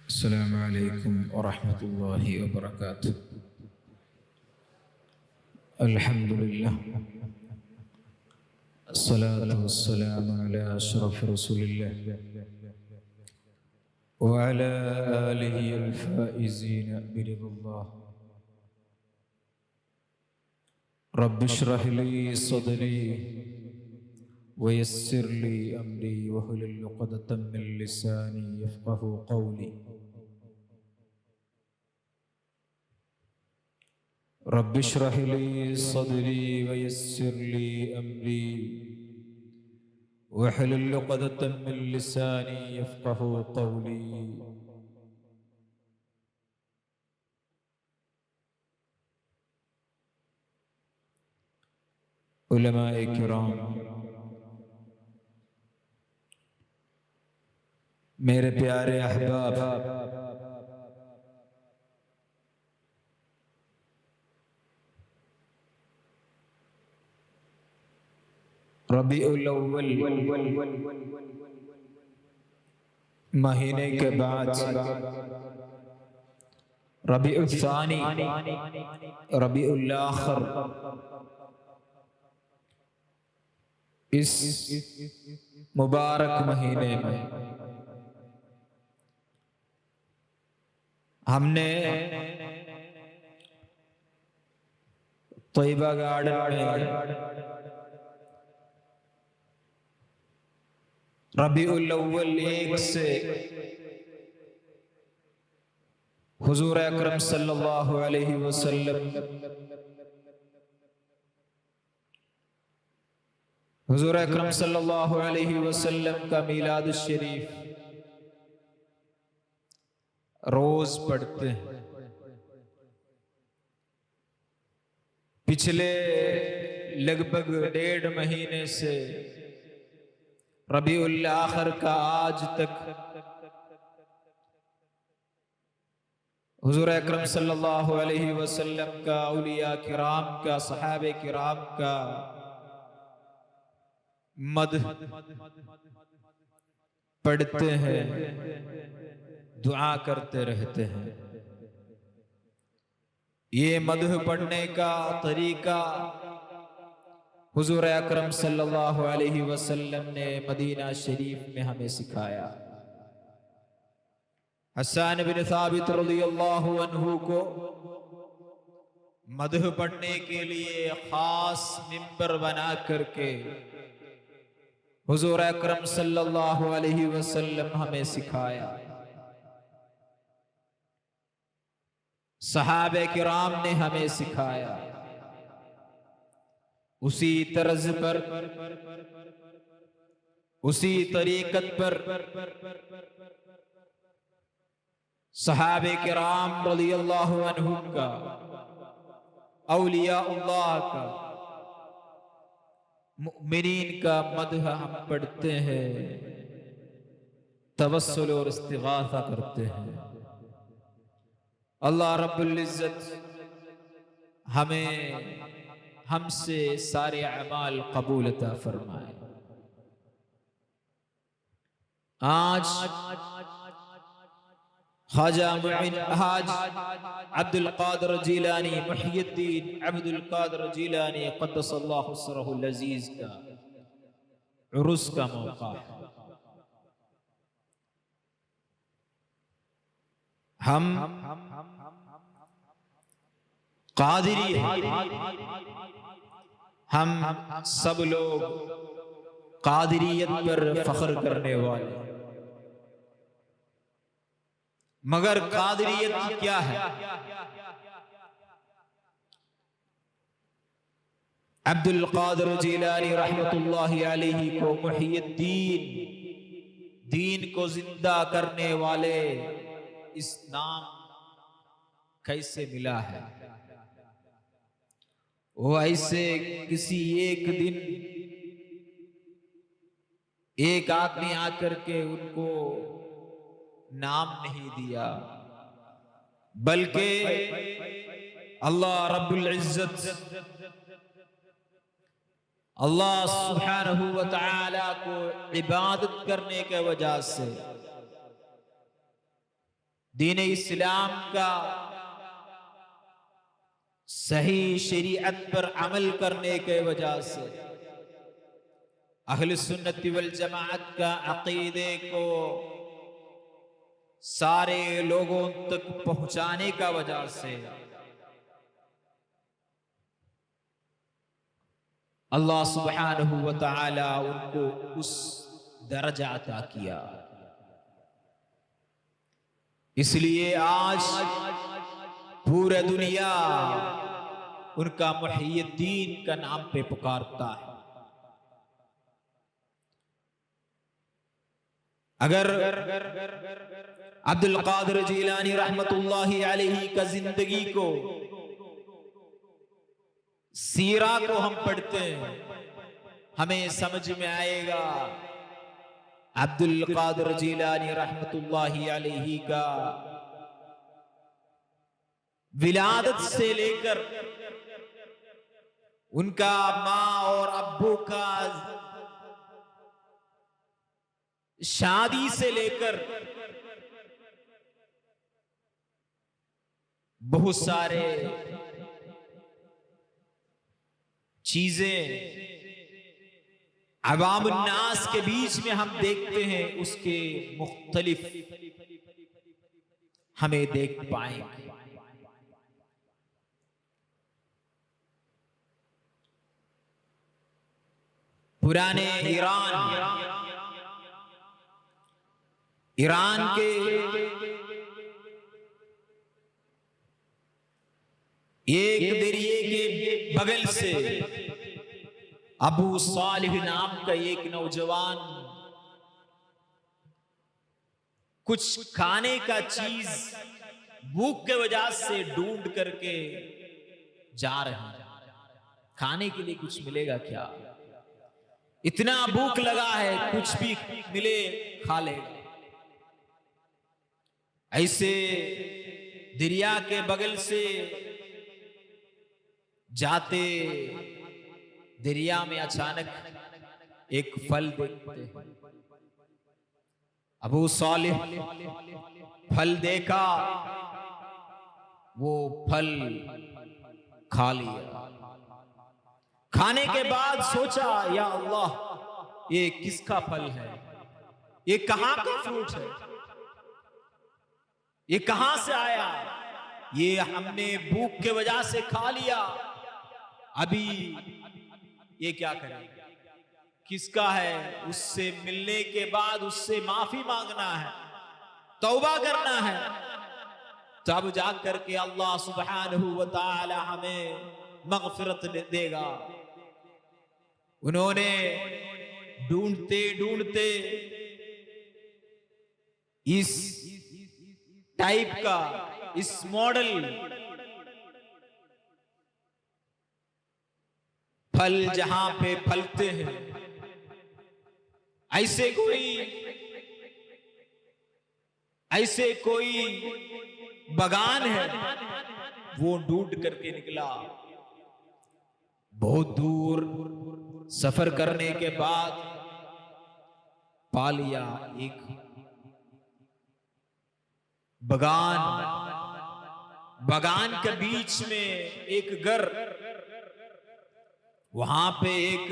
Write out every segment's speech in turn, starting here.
अस्सलामु अलैकुम वरहमतुल्लाहि वबरकातुह। अल्हम्दुलिल्लाह, अस्सलातु वस्सलामु अला अशरफि रसूलिल्लाह व अला आलिहि अल-फाइज़ीन बिरिज़्क़िल्लाह। रब्बि इश्रह ली सदरी व यस्सिर ली अमरी वहलुल उक़दतम मिन लिसानी यफ़क़हू क़ौली। रब्बि इश्रह ली सदरी व यस्सिर ली अमरी वहलुल उक़दतम मिन लिसानी यफ़क़हू क़ौली। उलमाए किराम, मेरे प्यारे अहबाब, रबीउल अव्वल महीने के बाद रबीउल सानी, रबीउल आखिर, इस मुबारक महीने में हमने तैयबा गार्डन में रबीउल अव्वल 1 से हुजूर अकरम सल्लल्लाहु अलैहि वसल्लम हुजूर अकरम सल्लल्लाहु अलैहि वसल्लम का मीलाद शरीफ रोज पढ़ते हैं। पिछले लगभग 1.5 महीने से रबीउल आखिर का आज तक हुजूर अकरम सल्लल्लाहु अलैहि वसल्लम का, औलिया किराम का, सहाबे किराम का मदह पढ़ते हैं, दुआ करते रहते हैं। ये मदह पढ़ने का तरीका हुजूर अकरम सल्लल्लाहु अलैहि वसल्लम ने मदीना शरीफ में हमें सिखाया। हसन बिन साबित रज़ियल्लाहु अन्हु को मदह पढ़ने के लिए खास मिंबर बना करके हुजूर अकरम सल्लल्लाहु अलैहि वसल्लम हमें सिखाया। सहाबे किराम ने हमें सिखाया। उसी तर्ज पर, उसी तरीकत पर सहाबे किराम रज़ियल्लाहु अन्हुम का, औलिया अल्लाह का, मुमिनीन का मदह हम पढ़ते हैं, तवस्सुल और इस्तिगासा करते हैं। अल्लाह रब्बुल इज्जत हमें हमसे सारे अमाल कबूल अता फरमाए। आज ख्वाजा हाज अब्दुल कादिर जीलानी, मुहियुद्दीन अब्दुल कादिर जीलानी क़द्दसल्लाहु सिर्रहुल अज़ीज़ का उर्स का मौका है। हम कादिरी हैं, हम सब लोग कादिरियत पर फख्र करने वाले। मगर कादिरियत क्या है? अब्दुल कादिर जीलानी रहमतुल्लाहि अलैहि को मुहियुद्दीन, दीन को जिंदा करने वाले, इस नाम कैसे मिला है? वो ऐसे किसी एक दिन एक आदमी आकर के उनको नाम नहीं दिया, बल्कि अल्लाह रब्बुल इज्जत, अल्लाह सुब्हानहू व तआला को इबादत करने के वजह से दीन इस्लाम का सही शरीयत पर अमल करने के वजह से, अहले सुन्नत वल जमाअत का अकीदे को सारे लोगों तक पहुंचाने का वजह से अल्लाह सुब्हानहु व तआला उनको उस दर्जा अता किया। इसलिए आज पूरा दुनिया उनका मुहिय्यद्दीन का नाम पे पुकारता है। अगर अब्दुल कादिर जीलानी रहमतुल्लाहि अलैहि का जिंदगी को, सीरा को हम पढ़ते हैं, हमें समझ में आएगा अब्दुल कादिर जीलानी रहमतुल्लाहि अलैहि का विलादत से लेकर उनका माँ और अब्बू का शादी से लेकर बहुत सारे चीजें अवाम नास के बीच में हम देखते हैं, उसके मुख्तलिफ हमें देख पाएंगे। पुराने ईरान के एक दरिये के बगल से अबू सालिह नाम का एक नौजवान कुछ खाने का चीज भूख के वजह से ढूंढ करके जा रहे हैं। खाने के लिए कुछ मिलेगा क्या, इतना भूख लगा है, कुछ भी मिले खा लेगा। ऐसे दरिया के बगल से जाते दरिया में अचानक एक फल देखते हैं। अबू सालिह फल देखा, वो फल खा लिया। खाने के बाद सोचा, या अल्लाह, ये किसका फल है, ये कहां का फ्रूट है, ये कहां से आया, ये हमने भूख के वजह से खा लिया, अभी ये क्या करें, किसका है। उससे मिलने के बाद उससे माफी मांगना है, तौबा करना है, तब जाकर के अल्लाह सुब्हानहु व तआला हमें मगफिरत देगा। उन्होंने ढूंढते ढूंढते इस टाइप का, इस मॉडल फल जहां पे फलते हैं, ऐसे कोई बगान है, वो ढूंढ करके निकला। बहुत दूर सफर करने के बाद पा लिया एक बगान के बीच में एक घर, वहां पे एक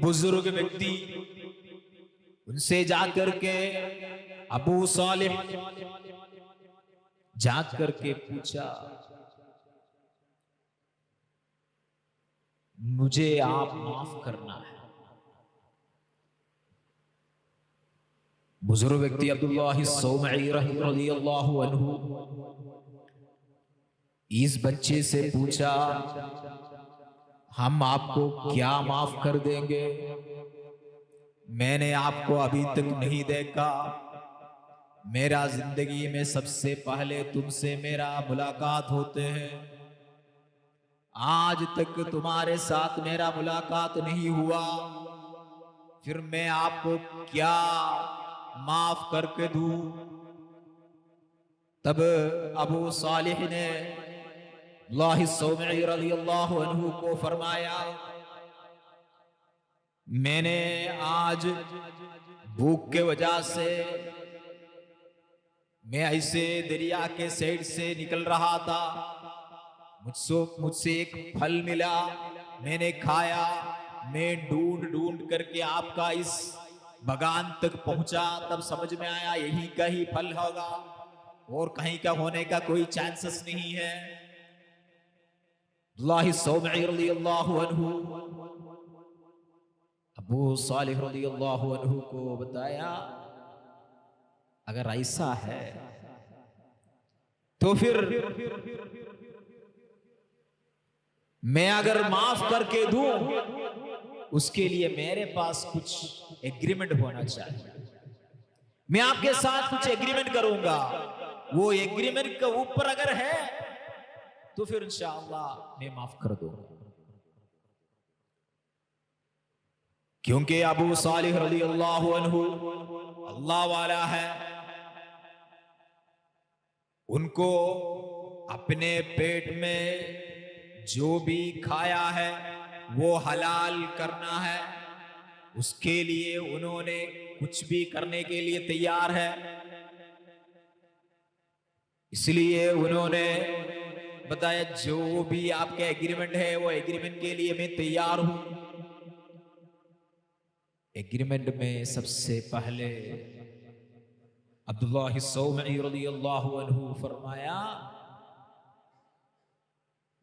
बुजुर्ग व्यक्ति, उनसे जाकर के अबू सालिह जाकर के पूछा, मुझे आप माफ करना है। बुजुर्ग व्यक्ति अब्दुल्लाह सौमई रज़ियल्लाहु अन्हु इस बच्चे से पूछा, हम आपको क्या माफ कर देंगे, मैंने आपको अभी तक नहीं देखा, मेरा जिंदगी में सबसे पहले तुमसे मेरा मुलाकात होते हैं, आज तक तुम्हारे साथ मेरा मुलाकात नहीं हुआ, फिर मैं आपको क्या माफ करके दूं। तब अबू सालिह ने अल्लाह सौमई रज़ियल्लाहु अन्हु को फरमाया, मैंने आज भूख के वजह से मैं ऐसे दरिया के साइड से निकल रहा था, मुझसे एक फल मिला, मैंने खाया। मैं ढूंढ ढूंढ करके आपका इस बगान तक पहुंचा, तब समझ में आया यही का ही फल होगा और कहीं का होने का कोई चांसेस नहीं है। अबू सालिह रज़ियल्लाहु अन्हु को बताया, अगर ऐसा है तो फिर मैं अगर माफ करके दूं, उसके लिए मेरे पास कुछ एग्रीमेंट होना चाहिए। मैं आपके साथ कुछ एग्रीमेंट करूंगा, वो एग्रीमेंट के ऊपर अगर है तो फिर इंशाअल्लाह मैं माफ कर दूंगा। क्योंकि अबू सालिह रज़ियल्लाहु अन्हु अल्लाह वाला है, उनको अपने पेट में जो भी खाया है वो हलाल करना है, उसके लिए उन्होंने कुछ भी करने के लिए तैयार है। इसलिए उन्होंने बताया जो भी आपका एग्रीमेंट है वो एग्रीमेंट के लिए मैं तैयार हूं। एग्रीमेंट में सबसे पहले अब्दुल्लाह सौमई रज़ियल्लाहु अन्हु फरमाया,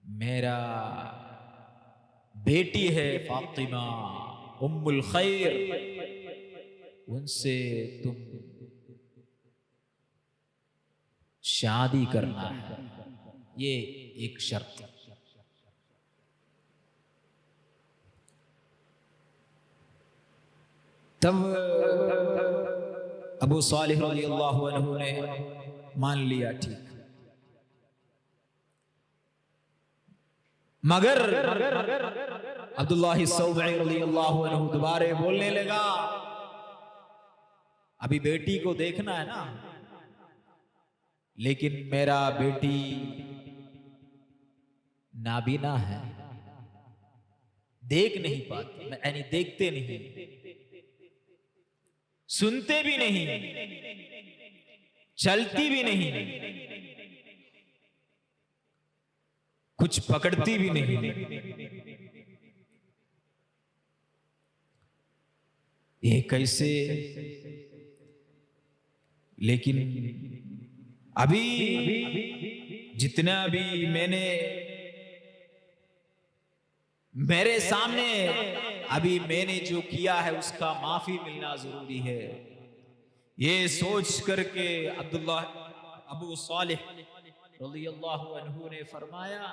मेरा बेटी है फातिमा उम्मुल खैर, उनसे तुम शादी करना है, ये एक शर्त। तब अबू सालिह रज़ियल्लाहु अन्हु ने मान लिया, ठीक। मगर अब्दुल्लाह सौमई रज़ियल्लाहु अन्हु दोबारा बोलने लगा, अभी बेटी को देखना है ना, लेकिन मेरा बेटी नाबीना है, देख नहीं पाती, यानी देखते नहीं, सुनते भी नहीं, चलती भी नहीं, कुछ पकड़ती भी नहीं। ये कैसे? लेकिन अभी जितना भी मेरे सामने अभी मैंने जो किया है उसका माफी मिलना जरूरी है, ये सोच करके अबू सालिह रज़ियल्लाहु अन्हु ने फरमाया,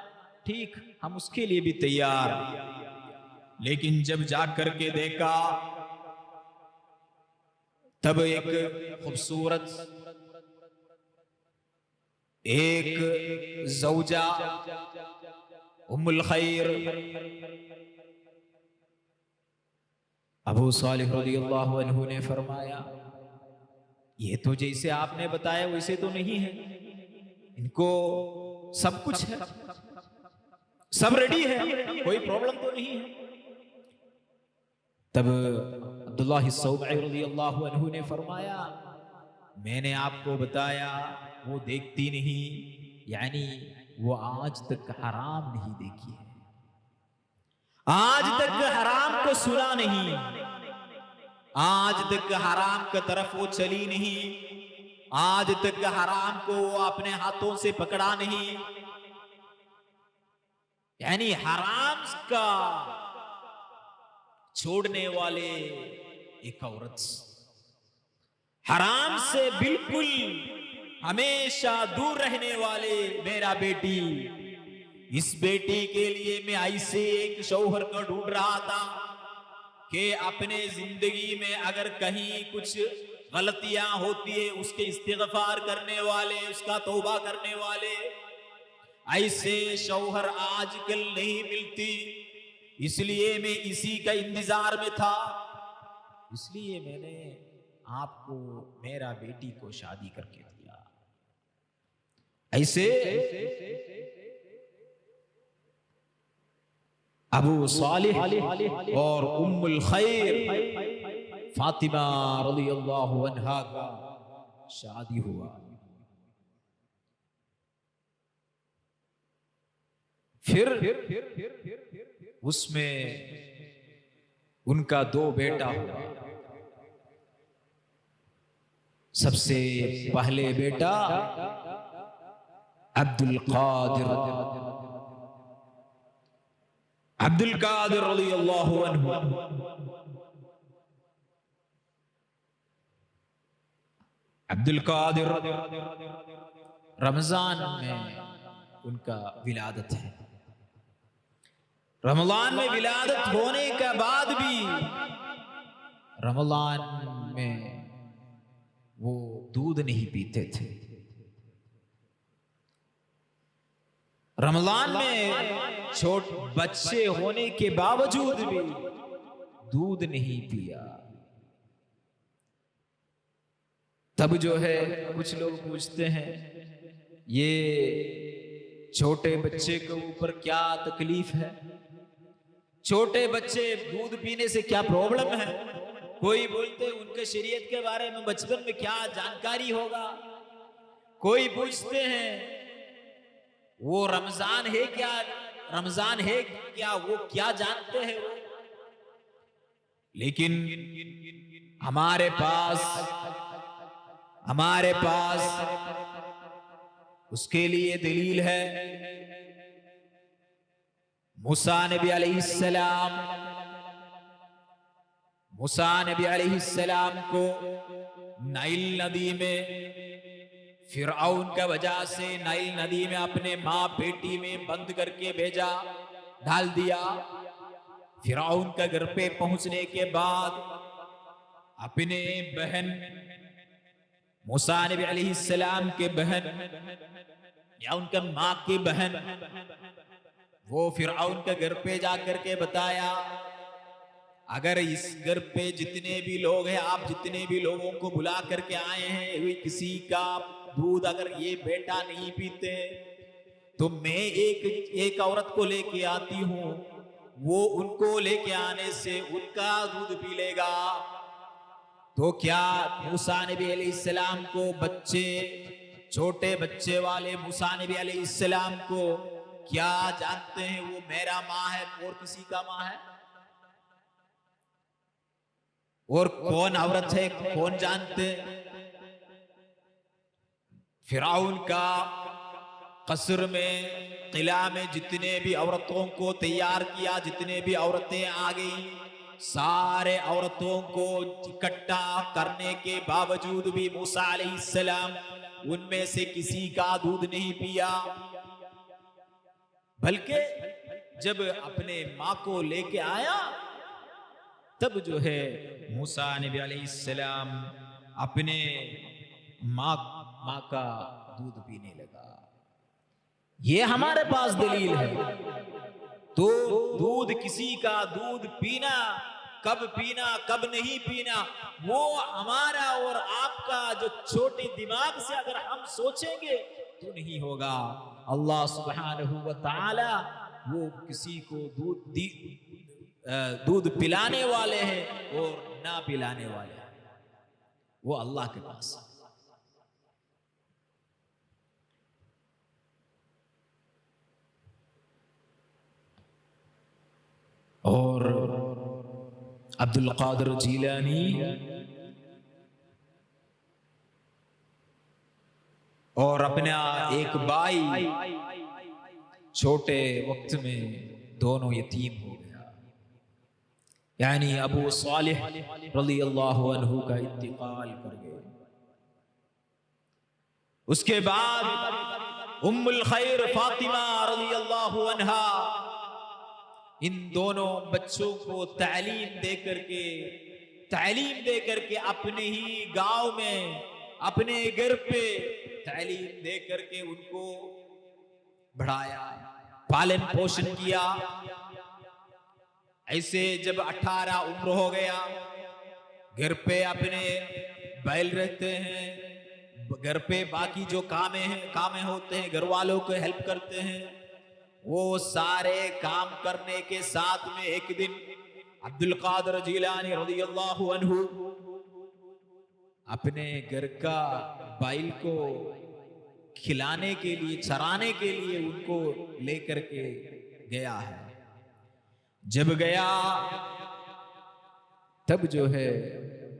ठीक, हम उसके लिए भी तैयार। लेकिन जब जा करके देखा तब एक खूबसूरत एक ज़ौजा उम्मुल खैर अबू सालिह रज़ियल्लाहु अन्हु ने फरमाया, ये तो जैसे आपने बताया वैसे तो नहीं है, इनको सब कुछ है, सब रेडी है, कोई प्रॉब्लम तो नहीं है। तब अब्दुल्लाह सौमई रज़ियल्लाहु अन्हु ने फरमाया, मैंने आपको बताया वो देखती नहीं, यानी वो आज तक हराम नहीं देखी है, आज तक हराम को सुना नहीं, आज तक हराम की तरफ वो चली नहीं, आज तक हराम को वो अपने हाथों से पकड़ा नहीं, यानी हराम का छोड़ने वाले एक औरत, हराम से बिल्कुल हमेशा दूर रहने वाले मेरा बेटी, इस बेटी के लिए मैं ऐसे एक शौहर को ढूंढ रहा था कि अपने जिंदगी में अगर कहीं कुछ गलतियां होती है उसके इस्तिग़फ़ार करने वाले, उसका तौबा करने वाले, ऐसे शौहर आजकल नहीं मिलती, इसलिए मैं इसी का इंतजार में था, इसलिए मैंने आपको मेरा बेटी को शादी करके दिया। ऐसे अबू सालिह और उम्मुल खैर फातिमा रज़ियल्लाहु अन्हा का शादी हुआ। फिर उसमें उनका 2 बेटा हुआ। सबसे पहले बेटा अब्दुल कादिर रज़ियल्लाहु अन्हु। अब्दुल कादिर रमजान में उनका विलादत है। रमजान में विलादत होने के बाद भी रमजान में वो दूध नहीं पीते थे। रमजान में बच्चे होने के बावजूद भी दूध नहीं पिया। तब जो है कुछ लोग पूछते हैं ये छोटे बच्चे के ऊपर क्या तकलीफ है, छोटे बच्चे दूध पीने से क्या प्रॉब्लम है। कोई बोलते हैं उनके शरीयत के बारे में बचपन में क्या जानकारी होगा, कोई पूछते हैं वो रमजान है क्या, रमजान है क्या, वो क्या जानते हैं वो। लेकिन हमारे पास उसके लिए दलील है। मूसा नबी अलैहिस्सलाम को नाइल नदी में फिरऔन का वजह से नाइल नदी में अपने माँ बेटी में बंद करके भेजा, डाल दिया। फिरऔन का घर पे पहुंचने के बाद अपने बहन मूसा नबी अलैहिस्सलाम के बहन या उनका माँ की बहन, वो फिरऔन के घर पे जाकर के बताया अगर इस घर पे जितने भी लोग हैं, आप जितने भी लोगों को बुला करके आए हैं, किसी का दूध अगर ये बेटा नहीं पीते तो मैं एक औरत को लेके आती हूँ, वो उनको लेके आने से उनका दूध पी लेगा। तो क्या मूसा नबी अलैहिस्सलाम को बच्चे, छोटे बच्चे वाले मूसा नबी अलैहिस्सलाम को क्या जानते हैं वो मेरा माँ है और किसी का माँ है, और कौन औरत है कौन जानते। फिरौन का कसर में, किला में जितने भी औरतों को तैयार किया, जितने भी औरतें आ गई, सारे औरतों को इकट्ठा करने के बावजूद भी मूसा अलैहिस्सलाम उनमें से किसी का दूध नहीं पिया। बल्कि जब अपने माँ को लेके आया तब जो है मूसा नबी अलैहिस्सलाम अपने माँ का दूध पीने लगा। ये हमारे पास दलील है। तो दूध, किसी का दूध पीना, कब नहीं पीना, वो हमारा और आपका जो छोटे दिमाग से अगर हम सोचेंगे तो नहीं होगा। अल्लाह सुब्हानहू व तआला वो किसी को दूध पिलाने वाले हैं और ना पिलाने वाले हैं, वो अल्लाह के पास। और अब्दुल कादिर जीलानी और अपना एक भाई छोटे वक्त में दोनों यतीम हो गया, यानी अबू सालिह रज़ियल्लाहु अन्हु का इंतकाल कर गए। उसके बाद उम्मुल खैर फातिमा रज़ियल्लाहु अन्हा इन दोनों बच्चों को तालीम दे करके अपने ही गांव में, अपने घर पे तालीम दे करके उनको बढ़ाया, पालन पोषण किया। ऐसे जब 18 उम्र हो गया, घर पे अपने बैल रहते हैं, घर पे बाकी जो कामें होते हैं, घर वालों को हेल्प करते हैं, वो सारे काम करने के साथ में एक दिन अब्दुल कादिर जीलानी रज़ियल्लाहु अन्हु अपने घर का बैल को खिलाने के लिए, चराने के लिए उनको लेकर के गया है। जब गया तब जो है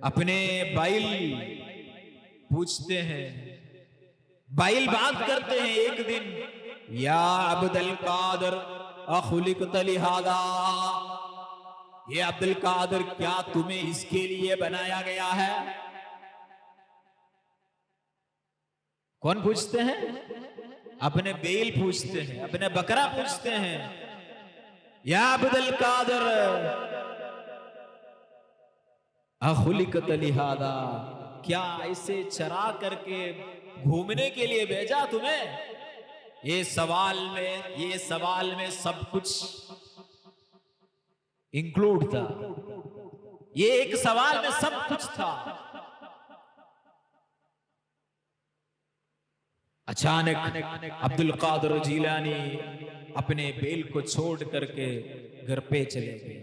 अपने बैल पूछते हैं, बैल बात करते हैं एक दिन, या अब्दुल कादर अखुलिकत लिहादा, ये अब्दुल कादर क्या तुम्हें इसके लिए बनाया गया है? कौन पूछते हैं? अपने बैल पूछते हैं, अपने बकरा पूछते हैं, या अब्दुल कादर अखुलिकत लिहादा, क्या इसे चरा करके घूमने के लिए भेजा तुम्हें? ये सवाल में सब कुछ इंक्लूड था, ये एक सवाल में सब कुछ था। अचानक अब्दुल कादर जीलानी अपने बैल को छोड़ करके घर पे चले गए।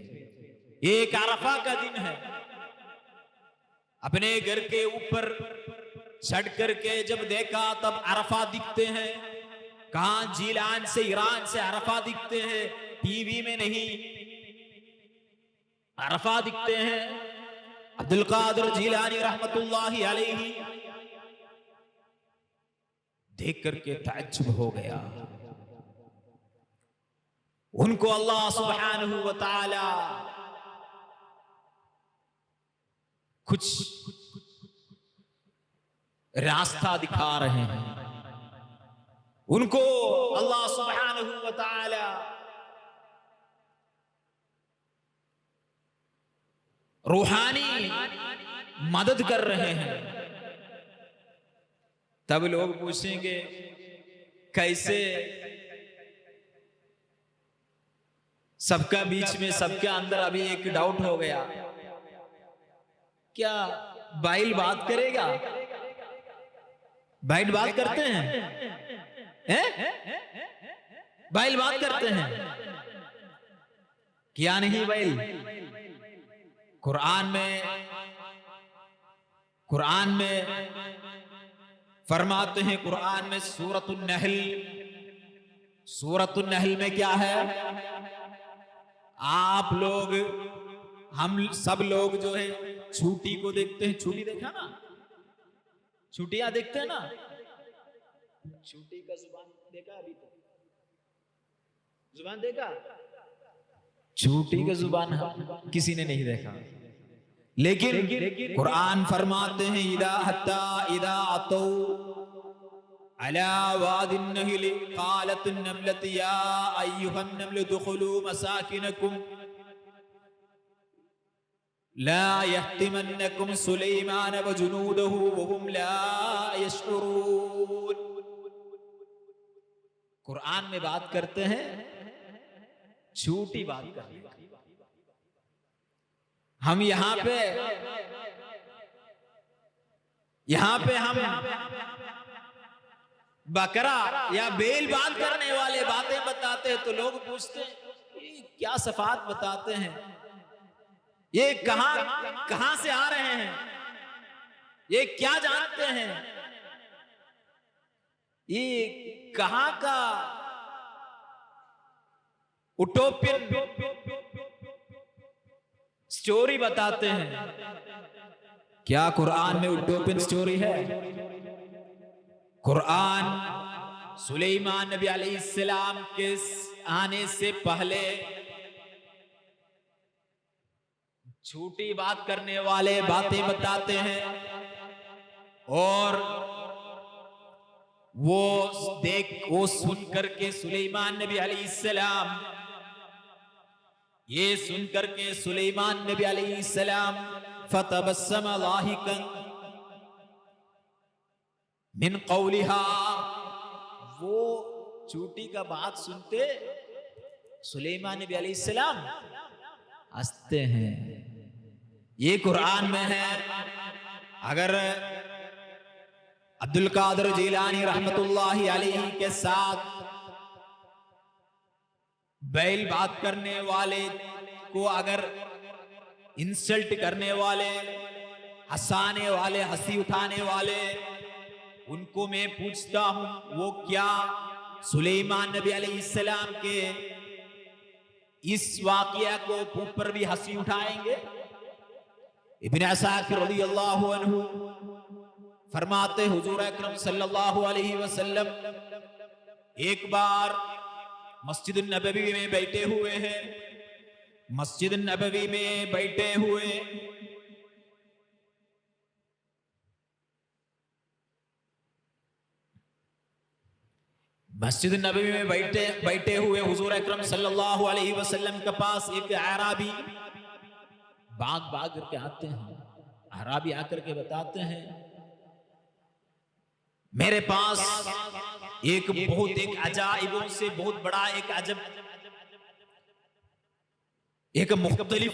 एक अरफा का दिन है। अपने घर के ऊपर चढ़ करके जब देखा तब अरफा दिखते हैं। कहां? जीलान से, ईरान से अरफा दिखते हैं, टीवी में नहीं, अरफा दिखते हैं। अब्दुल कादर जीलानी रहमतुल्लाहि अलैहि देख करके ताज्जुब हो गया। उनको अल्लाह सुब्हानहू व तआला कुछ रास्ता दिखा रहे हैं। उनको अल्लाह सुब्हानहू व तआला रूहानी मदद कर रहे हैं। तब लोग पूछेंगे कैसे? सबका बीच में, सबके अंदर अभी एक डाउट हो गया, क्या बैल बात करेगा? बैल बात करते हैं? बैल बात करते हैं? क्या नहीं बैल? कुरान में फरमाते हैं, कुरान में सूरतुन नहल में क्या है? आप लोग, हम सब लोग जो है छूटी को देखते हैं। छूटी देखा ना? छूटियां देखते हैं ना? छूटी का जुबान देखा? अभी तो जुबान देखा? छूटी का जुबान किसी ने नहीं देखा। लेकिन कुरान फरमाते हैं, इदा हत्ता इदा अतौ अला वादिन नहल क़ालत नमलत या अय्युहन नमल दुखुलू मसाकिनकुम ला यहतिमन्नकुम सुलैमान व जुनूदहु वहुम ला यशउरून। कुरान में बात करते हैं, झूठी बात करते हैं। हम यहां पे हम बकरा या बैल बात करने वाले बातें बताते हैं तो लोग पूछते हैं ये क्या सफात बताते हैं, ये कहां से आ रहे हैं, ये क्या जानते हैं, ये कहां का उटोपियन स्टोरी बताते हैं। क्या कुरान में उटोपियन स्टोरी है? कुरान सुलेमान नबी अलैहिस्सलाम के आने से पहले झूठी बात करने वाले बातें बताते हैं, और वो सुन करके सुलेमान नबी अलैहिस्सलाम, ये सुन करके सुलेमान नबी अलैहिस्सलाम फतबस्सम लाहिकन मिन कौलिहा, वो चूटी का बात सुनते सुलेमान नबी अलैहिस्सलाम हंसते हैं। ये कुरान में है। अगर अब्दुल कादर जीलानी रहमतुल्लाहि अलैहि के साथ बैल बात करने वाले को अगर इंसल्ट करने वाले, हंसाने वाले, हंसी उठाने वाले, उनको मैं पूछता हूं वो क्या सुलेमान नबी अलैहिस्सलाम के इस वाकया को ऊपर भी हंसी उठाएंगे। इब्न असाकिर रज़ियल्लाहु अन्हु फरमाते हुजूर अकरम सल्लल्लाहु अलैहि वसल्लम एक बार मस्जिद नबवी में बैठे हुए हैं। मस्जिद नबवी में बैठे हुए मस्जिद नबवी में बैठे हुए हुजूर अकरम सल्लल्लाहु अलैहि वसल्लम के पास एक अराबी भाग करके आते हैं। अराबी आकर के बताते हैं, मेरे पास एक अजाइबों से बहुत बड़ा एक अजब, एक मुख्तलिफ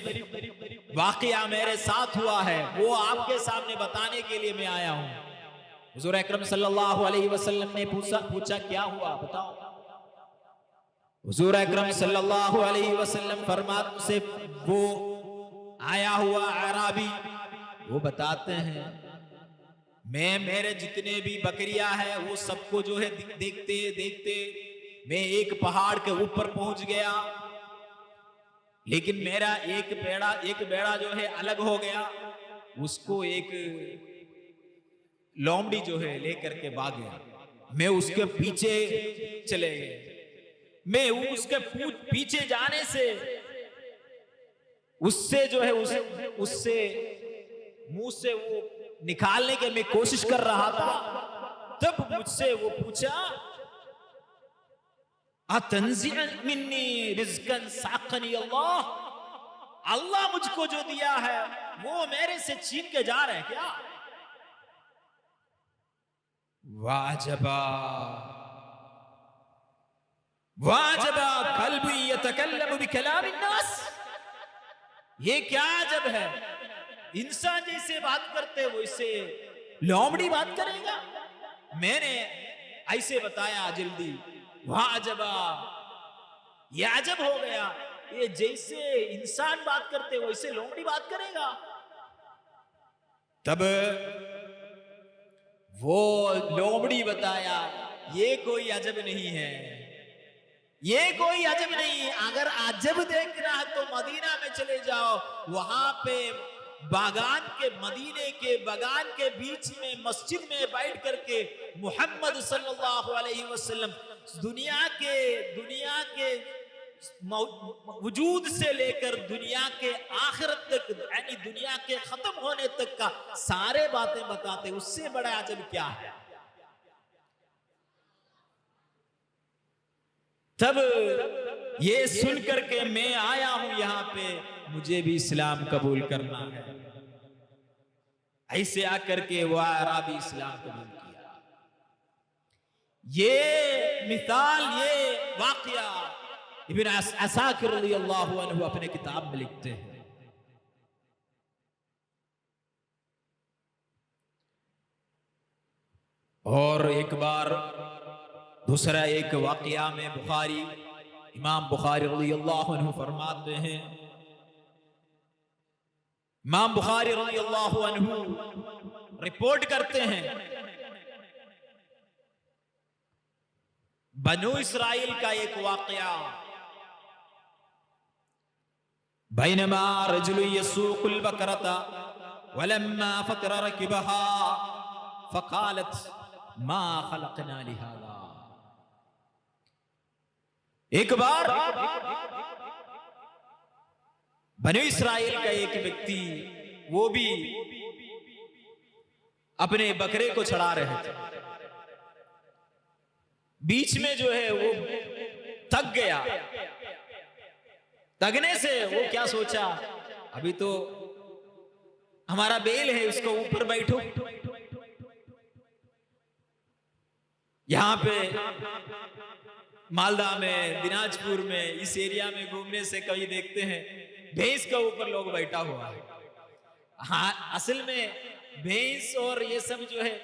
वाकया मेरे साथ हुआ है, वो आपके सामने बताने के लिए मैं आया हूं। हुजूर अकरम सल्लल्लाहु अलैहि वसल्लम ने पूछा क्या हुआ बताओ। हुजूर अकरम सल्लल्लाहु अलैहि वसल्लम फरमाते से वो आया हुआ अराबी वो बताते हैं, मैं मेरे जितने भी बकरियां हैं वो सबको जो है देखते देखते मैं एक पहाड़ के ऊपर पहुंच गया, लेकिन मेरा एक बेड़ा जो है अलग हो गया। उसको एक लोमड़ी जो है लेकर के भाग गया। मैं उसके पीछे चले गए। मैं उसके पीछे जाने से उससे जो है उससे मुंह से वो निकालने की मैं कोशिश कर रहा था। तब मुझसे वो पूछा, अतंज़िअ मिन्नी रिज़्क़न साक़नी अल्लाह, अल्लाह मुझको जो दिया है वो मेरे से छीन के जा रहे हैं क्या? वाजबा वाजबा क़ल्बी यतकल्लमु बिकलामिन नास, ये क्या अजब है, इंसान जैसे बात करते वो इससे लोमड़ी बात करेगा। मैंने ऐसे बताया जल्दी, वाजबा ये अजब हो गया, ये जैसे इंसान बात करते वो इससे लोमड़ी बात करेगा। तब वो लोमड़ी बताया, ये कोई अजब नहीं है, ये कोई अजब नहीं। अगर अजब देखना है तो मदीना में चले जाओ, वहां पे मदीने के बागान के बीच में मस्जिद में बैठ करके मोहम्मद सल्लल्लाहु अलैहि वसल्लम दुनिया के वजूद से लेकर दुनिया के आखिरत तक, यानी दुनिया के खत्म होने तक का सारे बातें बताते, उससे बड़ा अजब क्या है। तब ये सुन करके मैं आया हूं यहां पे, मुझे भी इस्लाम कबूल करना है। ऐसे आकर के वो अराबी इस्लाम कबूल किया। ये मिसाल, ये वाकया इब्न असाकिर रज़ियल्लाहु अन्हु अपने किताब में लिखते हैं। और एक बार दूसरा एक वाकया में इमाम बुखारी रज़ियल्लाहु अन्हु फरमाते हैं, इमाम बुखारी रज़ियल्लाहु अन्हु रिपोर्ट करते हैं, बनु इस्राइल का एक वाकया, बैनमा रजुल यसूकुल बकरता वलम्मा फतर रकिबहा फकालत मा खलकना लिहादा। एक बार बनु इस्राइल का एक व्यक्ति, वो भी अपने बकरे को चढ़ा रहे थे, बीच में जो है वो थक गया। थकने से वो क्या सोचा, अभी तो हमारा बेल है, उसको ऊपर बैठो। यहां पे मालदा में, दिनाजपुर में, इस एरिया में घूमने से कभी देखते हैं भैंस के ऊपर लोग बैठा हुआ है। हाँ, असल में भैंस और ये सब जो है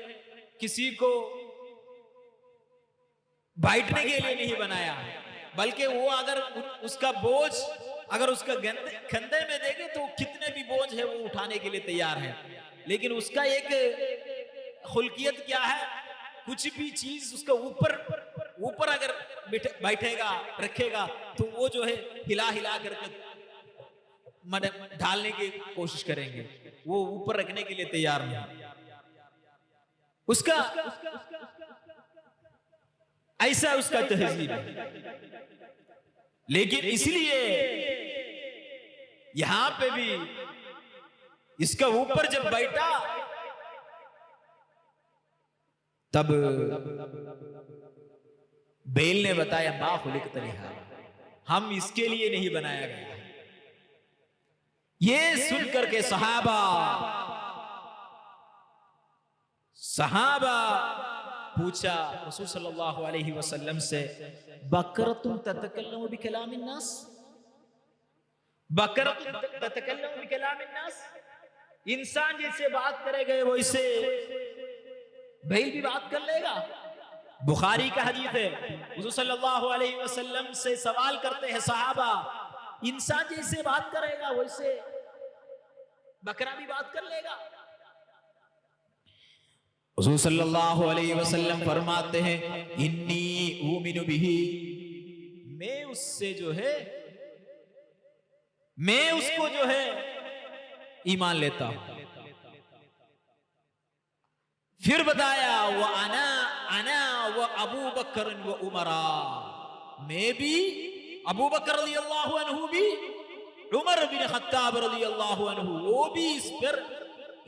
किसी को बैठने के लिए नहीं बनाया है, बल्कि वो अगर उसका बोझ अगर उसका कंधे में देंगे तो कितने भी बोझ है वो उठाने के लिए तैयार है। लेकिन उसका एक खुल्कियत क्या है, कुछ भी चीज उसका ऊपर अगर बैठेगा रखेगा तो वो जो है हिला हिला करके ढालने की कोशिश करेंगे, वो ऊपर रखने के लिए तैयार नहीं। उसका ऐसा उसका तहजीब है। लेकिन इसलिए यहां पे भी इसका ऊपर जब बैठा तब बेल ने बताया मा खुलिक तलिहा, हम इसके लिए नहीं बनाया गया। ये सुन करके सहाबा पूछा रसूल सल्लल्लाहु अलैहि वसल्लम से, बकरतुन ततकल्लमु बिकलामिन नास, बकरतुन ततकल्लमु बिकलामिन नास, इंसान जैसे बात करेगा वैसे बैल भी बात कर लेगा। बुखारी का हदीस है, हुजूर सल्लल्लाहु अलैहि वसल्लम से सवाल करते हैं सहाबा, इंसान जैसे बात करेगा वैसे बकरा भी बात कर लेगा। हुजूर सल्लल्लाहु अलैहि वसल्लम फरमाते हैं, इन्नी उमिनु बिही, मैं उससे जो है मैं उसको जो है ईमान लेता हूं। फिर बताया वो अना व अबू बकर व उमरा, मैं भी अबू बकर रज़ियल्लाहु अन्हु भी उमर बिन खत्ताब रज़ियल्लाहु अन्हु वो भी इस पर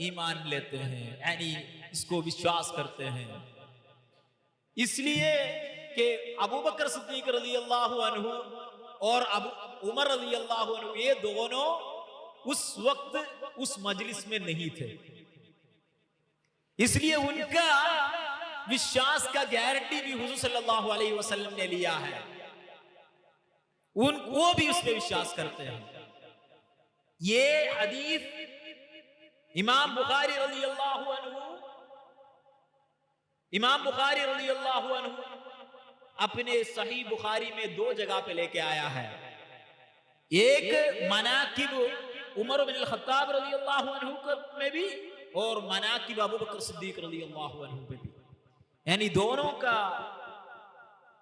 ईमान लेते हैं, यानी इसको विश्वास करते हैं। इसलिए कि अबू बकर सिद्दीक रज़ियल्लाहु अन्हु और उमर रज़ियल्लाहु अन्हु ये दोनों उस वक्त उस मजलिस में नहीं थे, इसलिए उनका विश्वास का गारंटी भी हुजूर सल्लल्लाहु अलैहि वसल्लम ने लिया है, वो भी उस पर विश्वास करते हैं। ये हदीस इमाम बुखारी रज़ियल्लाहु अन्हु अपने सही बुखारी में 2 जगह पे लेके आया है। एक मनाकिब उमर बिन खत्ताब रज़ियल्लाहु अन्हु में भी और मनाकिब अबू बकर सिद्दीक रज़ियल्लाहु अन्हु पे भी, यानी दोनों का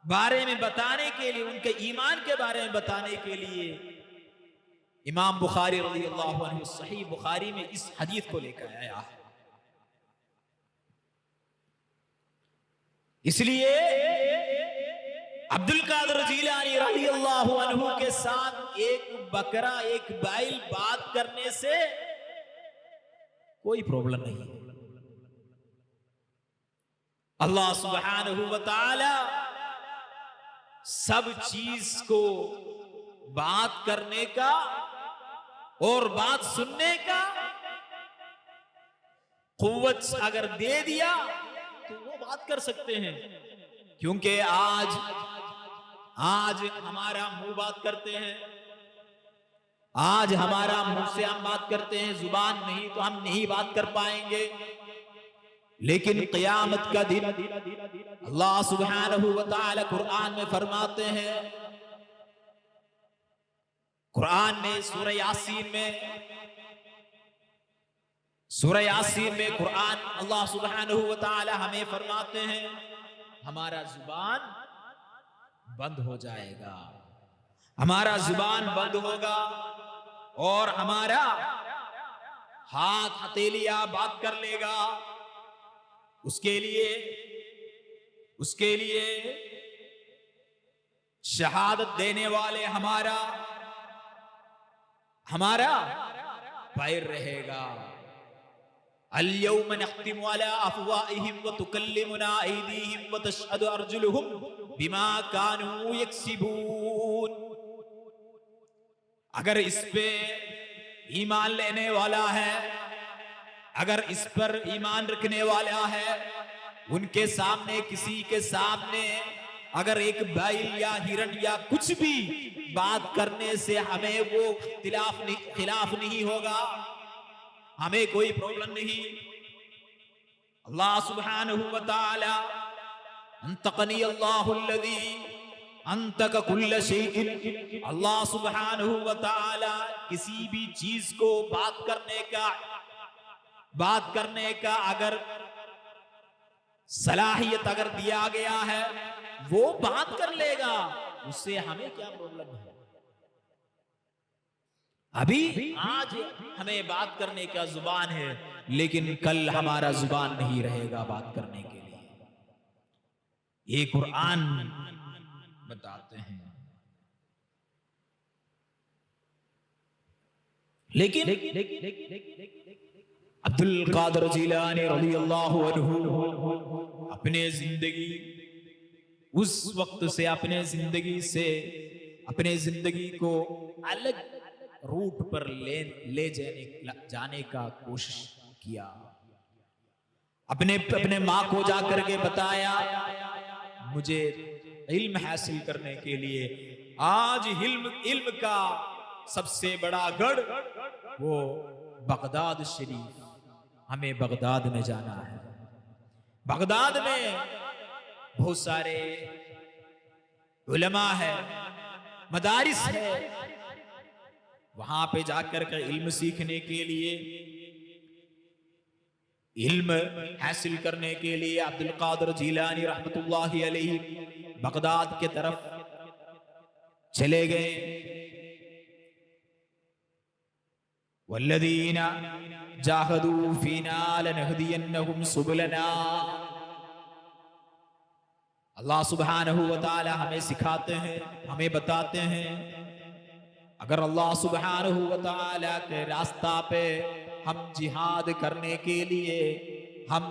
बारे में बताने के लिए, उनके ईमान के बारे में बताने के लिए इमाम बुखारी रज़ियल्लाहु अन्हु सही बुखारी में इस हदीस को लेकर आया है। इसलिए अब्दुल कादिर जीलानी रज़ियल्लाहु अन्हु के साथ एक बकरा एक बैल बात करने से कोई प्रॉब्लम नहीं। अल्लाह सुब्हानहू व तआला सब चीज को बात करने का और बात सुनने का कुव्वत अगर दे दिया तो वो बात कर सकते हैं। क्योंकि आज हमारा मुंह बात करते हैं, आज हमारा मुंह से हम बात करते हैं, जुबान नहीं तो हम नहीं बात कर पाएंगे। लेकिन क़यामत का दिन अल्लाह सुब्हानहू व तआला कुरान में फरमाते हैं, कुरान में सूरह यासीन में कुरान अल्लाह सुब्हानहू व तआला हमें फरमाते हैं, हमारा जुबान बंद हो जाएगा, हमारा जुबान बंद होगा और हमारा हाथ हथेलियां बात कर लेगा। उसके लिए शहादत देने वाले हमारा पैर रहेगा। अल-यौम नख्तिमु अला अफ़वाहिहिम व तुकल्लिमुना अयदीहिम व तशहदु अर्जुलुहुम बिमा कानू यक्सिबून। अगर इस पे ईमान लेने वाला है, अगर इस पर ईमान रखने वाला है, उनके सामने किसी के सामने अगर एक बैल या हिरण या कुछ भी बात करने से हमें वो खिलाफ नहीं होगा, हमें कोई प्रॉब्लम नहीं। अल्लाह सुब्हानहू व तआला अंतकनी अल्लाहुल्लज़ी अंतक कुल्ल शैइन, अल्लाह सुब्हानहू व तआला किसी भी चीज को बात करने का अगर सलाहियत अगर दिया गया है, वो बात कर लेगा, उससे हमें क्या प्रॉब्लम है? अभी आज हमें बात करने का जुबान है, लेकिन कल हमारा जुबान नहीं रहेगा बात करने के लिए। ये कुरान बताते हैं। लेकिन अब्दुल कादर जिलानी रज़ियल्लाहु अन्हु अपने जिंदगी उस वक्त से अपने जिंदगी को अलग रूट पर ले जाने का कोशिश किया। अपने माँ को जाकर के बताया, मुझे इल्म हासिल करने के लिए आज इल्म का सबसे बड़ा गढ़ वो बगदाद शरीफ, हमें बगदाद में जाना है। बगदाद में बहुत सारे उलमा है, मदारिस है, वहां पे जाकर के इल्म सीखने के लिए, इल्म हासिल करने के लिए अब्दुल कादर जिलानी रहमतुल्लाहि अलैहि बगदाद के तरफ चले गए। वल्लदीना जाहदू फीना लनहदियन्नहुम सुबुलना। अल्लाह सुब्हानहू व तआला हमें सिखाते हैं, हमें बताते हैं, अगर अल्लाह सुब्हानहू व तआला के रास्ता पे हम जिहाद करने के लिए, हम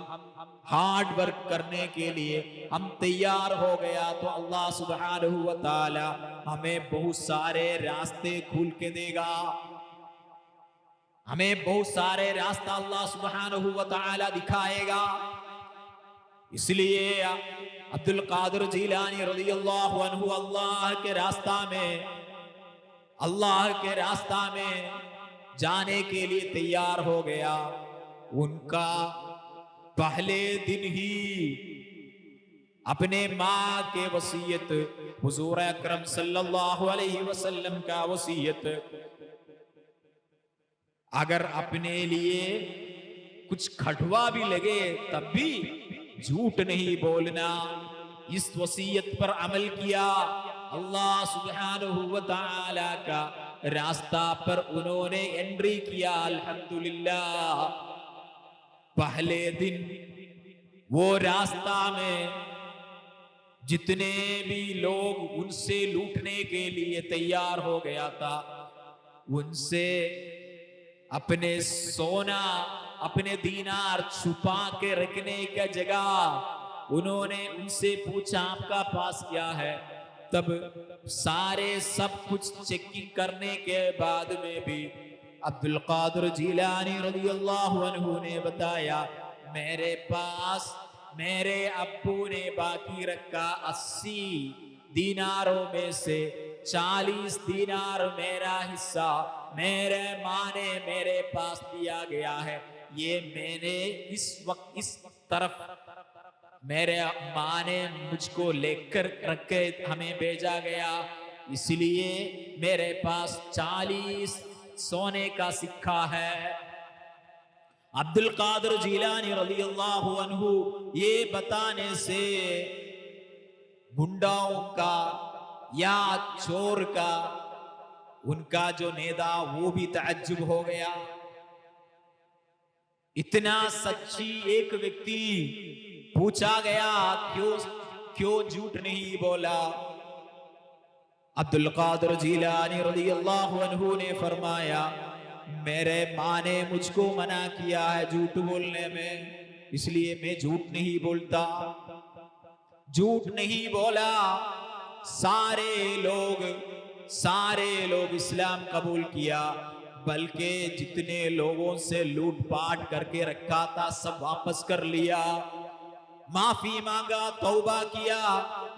हार्ड वर्क करने के लिए हम तैयार हो गया, तो अल्लाह सुब्हानहू व तआला हमें बहुत सारे रास्ते खोल के देगा। हमें बहुत सारे रास्ता अल्लाह सुब्हानहू व तआला दिखाएगा। इसलिए अब्दुल कादर जिलानी रज़ियल्लाहु अन्हु अल्लाह के रास्ता में जाने के लिए तैयार हो गया। उनका पहले दिन ही अपने माँ के वसीयत, हुजूर अकरम सल्लल्लाहु अलैहि वसल्लम का वसीयत, अगर अपने लिए कुछ खटवा भी लगे तब भी झूठ नहीं बोलना, इस वसीयत पर अमल किया। अल्लाह सुब्हानहू व तआला का रास्ता पर उन्होंने एंट्री किया। अल्हम्दुलिल्लाह, पहले दिन वो रास्ता में जितने भी लोग उनसे लूटने के लिए तैयार हो गया था, उनसे अपने सोना, अपने दीनार छुपा के रखने का जगह उन्होंने उनसे पूछा, आपका पास क्या है? तब सारे सब कुछ चेकिंग करने के बाद में भी अब्दुल कादर जिलानी रज़ियल्लाहु अन्हु ने बताया, मेरे पास मेरे अब्बू ने बाकी रखा 80 दीनारों में से 40 दीनार मेरा हिस्सा मेरे माँ ने मेरे पास दिया गया है। ये मैंने इस वक्त इस तरफ मेरे माँ ने मुझको लेकर रख के हमें भेजा गया, इसलिए मेरे पास 40 सोने का सिक्का है। अब्दुल कादर जिलानी रज़ियल्लाहु अन्हु ये बताने से गुंडाओं का या चोर का, उनका जो नेता, वो भी तअज्जुब हो गया। इतना सच्ची एक व्यक्ति पूछा गया, क्यों झूठ नहीं बोला? अब्दुल कादर जिलानी रज़ियल्लाहु अन्हु ने फरमाया, मेरे माँ ने मुझको मना किया है झूठ बोलने में, इसलिए मैं झूठ नहीं बोलता। झूठ नहीं बोला। सारे लोग इस्लाम कबूल किया, बल्कि जितने लोगों से लूटपाट करके रखा था सब वापस कर लिया, माफी मांगा, तौबा किया,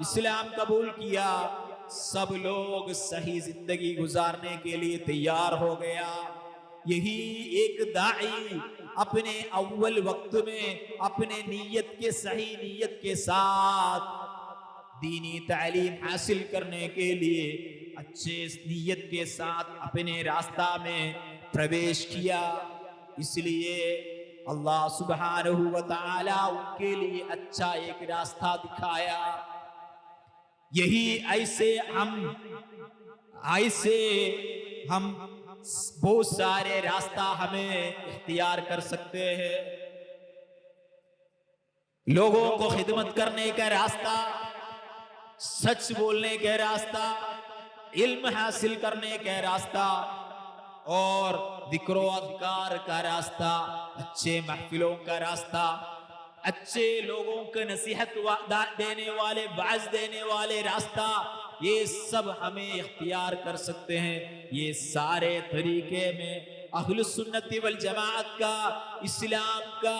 इस्लाम कबूल किया। सब लोग सही जिंदगी गुजारने के लिए तैयार हो गया। यही एक दाई अपने अव्वल वक्त में अपने सही नीयत के साथ दीनी तालीम हासिल करने के लिए अच्छे नीयत के साथ अपने रास्ता में प्रवेश किया, इसलिए अल्लाह सुब्हानहू व तआला उनके लिए अच्छा एक रास्ता दिखाया। यही ऐसे हम बहुत सारे रास्ता हमें इख्तियार कर सकते हैं। लोगों को खिदमत करने का रास्ता, सच बोलने का रास्ता, इल्म हासिल करने का रास्ता और जिक्र अज़कार का रास्ता, अच्छे महफिलों का रास्ता, अच्छे लोगों को नसीहत देने वाले, वाज देने वाले रास्ता, ये सब हमें इख्तियार कर सकते हैं। ये सारे तरीके में अहले सुन्नत वल जमाअत का, इस्लाम का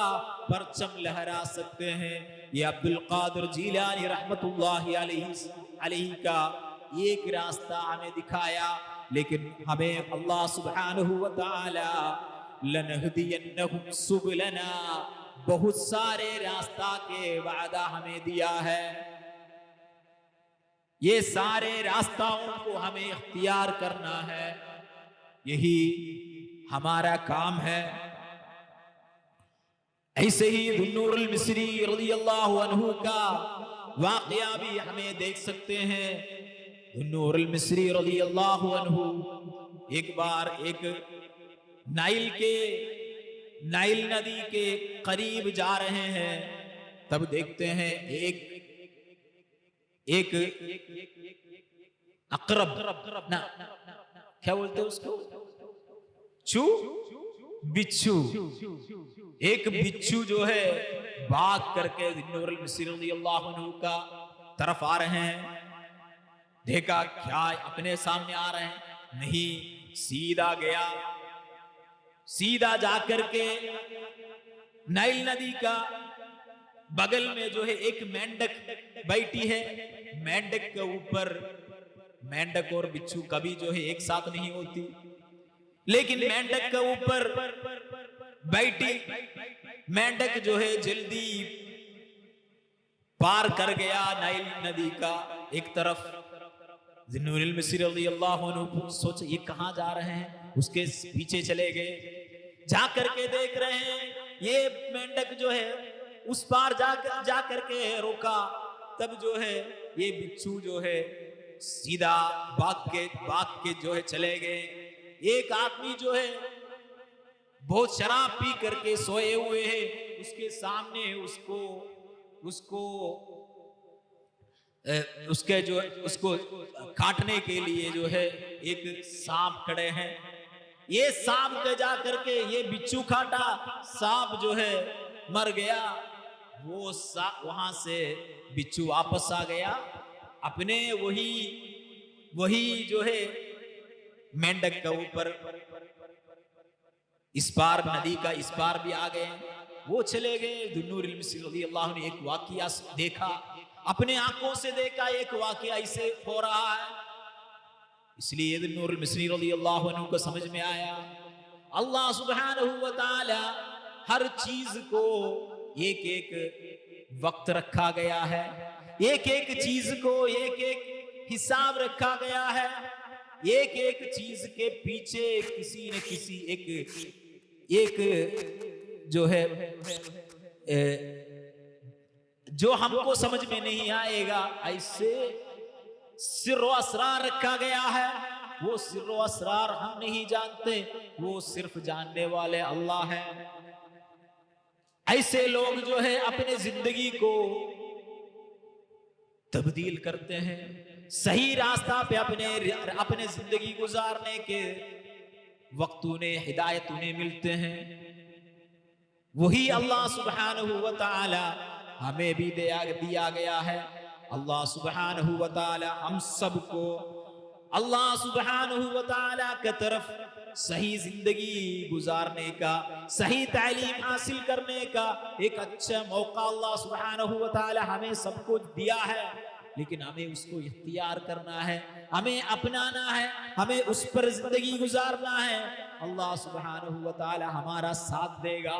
परचम लहरा सकते हैं। ये अब्दुल कादिर जीलानी रहमतुल्लाहि अलैहि का एक रास्ता हमें दिखाया। लेकिन हमें अल्लाह सुब्हानहू व तआला लनहदियन्नहुम सुबुलना, बहुत सारे रास्ता के वादा हमें दिया है। ये सारे रास्ताओं को हमें इख्तियार करना है, यही हमारा काम है। ऐसे ही दुन्नूरुल मिस्री रज़ियल्लाहु अन्हु का वाक़या भी हमें देख सकते हैं। दुन्नूरुल मिस्री रज़ियल्लाहु अन्हु एक बार एक नाइल नदी के करीब जा रहे हैं, तब देखते हैं एक अकरब ना, क्या बोलते हैं उसको, बिच्छू, एक बिच्छू जो है भाग करके दुन्नूरुल मिस्री रज़ियल्लाहु अन्हु का तरफ आ रहे हैं। देखा क्या अपने सामने आ रहे हैं, नहीं, सीधा गया, सीधा जाकर के नाइल नदी का बगल में जो है एक मेंढक बैठी है। मेंढक के ऊपर, मेंढक और बिच्छू कभी जो है एक साथ नहीं होती, लेकिन मेंढक के ऊपर बैठी मेंढक जो है जल्दी पार कर गया नाइल नदी का एक तरफ। दुन्नूरुल मिस्री रज़ियल्लाहु अन्हु सोचे ये कहां जा रहे हैं, उसके पीछे चले गए। जा करके देख रहे हैं ये मेंढक जो है उस पार जा करके रोका, तब जो है ये बिच्छू जो है सीधा भाग के जो है चले गए। एक आदमी जो है बहुत शराब पी करके सोए हुए हैं, उसके सामने उसको काटने के लिए जो है एक सांप खड़े हैं। ये सांप के जा करके ये बिच्छू काटा, सांप जो है मर गया। वो वहां से बिच्छू वापस आ गया, अपने वही जो है मेंढक के ऊपर इस पार, नदी का इस पार भी आ गए, वो चले गए। दुन्नूरुल मिस्री रज़ियल्लाहु अन्हु एक वाक़या देखा, अपने आंखों से देखा एक वाक़या ऐसे हो रहा है। इसलिए दुन्नूरुल मिस्री रज़ियल्लाहु अन्हु को समझ में आया अल्लाह सुब्हानहू व तआला हर चीज को एक एक वक्त रखा गया है, एक एक चीज को एक एक हिसाब रखा गया है। एक एक चीज के पीछे किसी न किसी एक जो है जो हमको समझ में नहीं आएगा, ऐसे सिर्र व असरार रखा गया है। वो सिर्र व असरार हम नहीं जानते, वो सिर्फ जानने वाले अल्लाह है। ऐसे लोग जो है अपने जिंदगी को तब्दील करते हैं, सही रास्ता पे अपने जिंदगी गुजारने के वक्त उन्हें हिदायत उन्हें मिलते हैं। वही अल्लाह सुब्हानहू व तआला हमें भी दिया गया है। अल्लाह सुब्हानहू व तआला हम सबको अल्लाह सुब्हानहू व तआला की तरफ सही जिंदगी गुजारने का, सही तालीम हासिल करने का एक अच्छा मौका अल्लाह सुब्हानहू व तआला हमें सबको दिया है। लेकिन हमें उसको इख्तियार करना है, हमें अपनाना है, हमें उस पर जिंदगी गुजारना है। अल्लाह सुब्हानहू व तआला हमारा साथ देगा,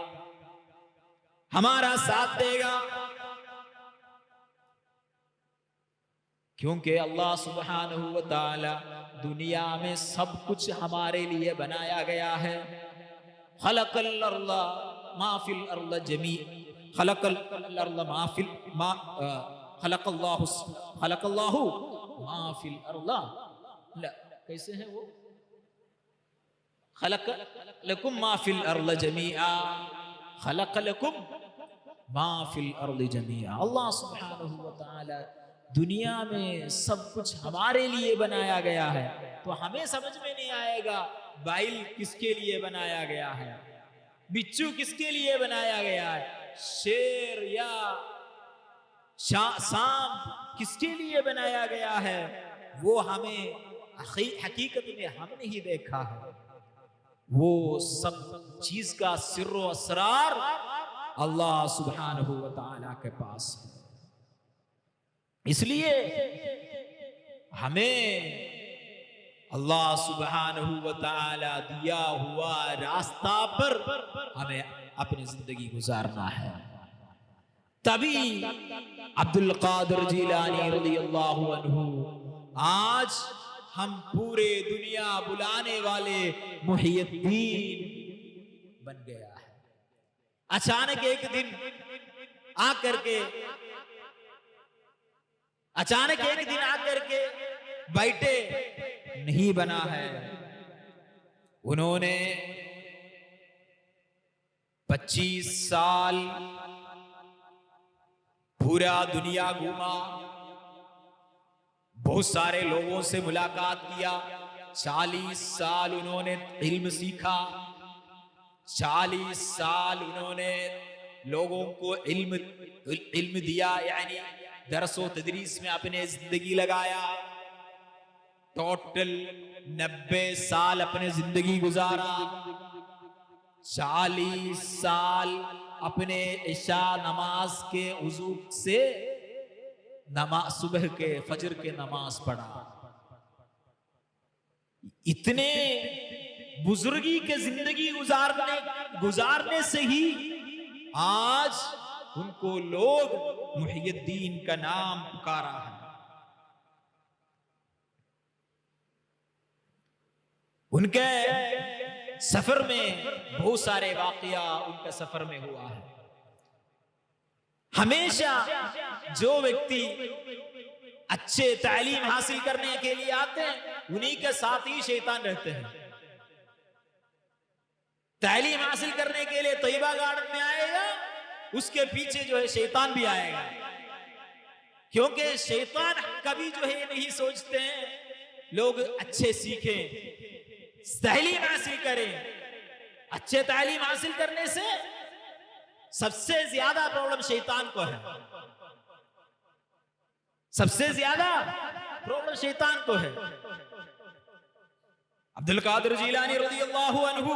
हमारा साथ देगा, क्योंकि अल्लाह सुब्हानहू व तआला दुनिया में सब कुछ हमारे लिए बनाया गया है। खलक़ल अर्ज़ मा फिल अर्ज़ जमी, खलक़ल अर्ज़ खलक़ल्लाहु मा फिल अर्द, ला कैसे है वो, खलक़ लकुम मा फिल अर्द जमीआ, खलक़ लकुम मा फिल अर्द जमीआ। अल्लाह सुब्हानहु व तआला दुनिया में सब कुछ हमारे लिए बनाया गया है, तो हमें समझ में नहीं आएगा बैल किसके लिए बनाया गया है, बिच्छू किसके लिए बनाया गया है, शेर या सांप किसके लिए बनाया गया है, वो हमें हकीकत में हम नहीं देखा है। वो सब चीज का सिर्र व असरार अल्लाह सुब्हानहु व तआला के पास है। इसलिए हमें अल्लाह सुब्हानहु व तआला दिया हुआ रास्ता पर हमें अपनी जिंदगी गुजारना है। तभी अब्दुल कादिर जिलानी रज़ियल्लाहु अन्हु आज हम पूरे दुनिया बुलाने वाले मुहिय्यद्दीन बन गया है। अचानक एक दिन आकर के बैठे नहीं बना है। उन्होंने 25 साल पूरा दुनिया घूमा, बहुत सारे लोगों से मुलाकात किया, 40 साल उन्होंने इल्म सीखा, 40 साल उन्होंने लोगों को इल्म दिया, यानी दरसो तदरीस में अपने जिंदगी लगाया। टोटल 90 साल अपने जिंदगी गुजारा, 40 साल अपने इशा नमाज के वुजू से सुबह के फजर के नमाज पढ़ा। इतने बुजुर्गी के जिंदगी गुजारने से ही आज उनको लोग मुहिय्यद्दीन का नाम पुकारा है। उनके सफर में बहुत सारे वाकया उनके सफर में हुआ है। हमेशा जो व्यक्ति अच्छे तालीम हासिल करने के लिए आते हैं उन्हीं के साथ ही शैतान रहते हैं। तालीम हासिल करने के लिए तैयबा गार्डन में आएगा, उसके पीछे जो है शैतान भी आएगा, क्योंकि शैतान कभी जो है नहीं सोचते हैं लोग अच्छे सीखें, तालीम हासिल करें। अच्छे तालीम हासिल करने से सबसे ज्यादा प्रॉब्लम शैतान को है, सबसे ज्यादा प्रॉब्लम शैतान को है। अब्दुल कादिर जिलानी रज़ियल्लाहु अन्हु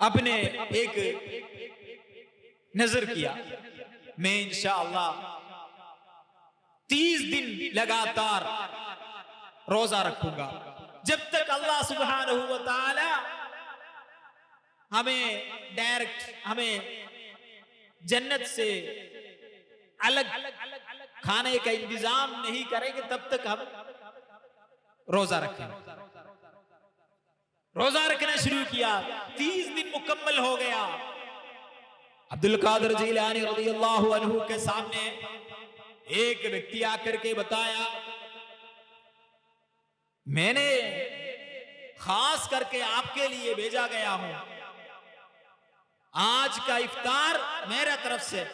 अपने एक नजर किया, मैं इंशाअल्लाह 30 दिन लगातार रोजा रखूंगा जब तक अल्लाह सुब्हानहु व तआला हमें जन्नत से अलग खाने का इंतजाम नहीं करेंगे, तब तक हम रोजा रखेंगे। रोजा रखना शुरू किया, 30 दिन मुकम्मल हो गया। अब्दुल कादिर जिलानी रज़ियल्लाहु अन्हु के सामने एक व्यक्ति आकर के बताया, मैंने खास करके आपके लिए भेजा गया हूं, आज का इफ्तार मेरे तरफ से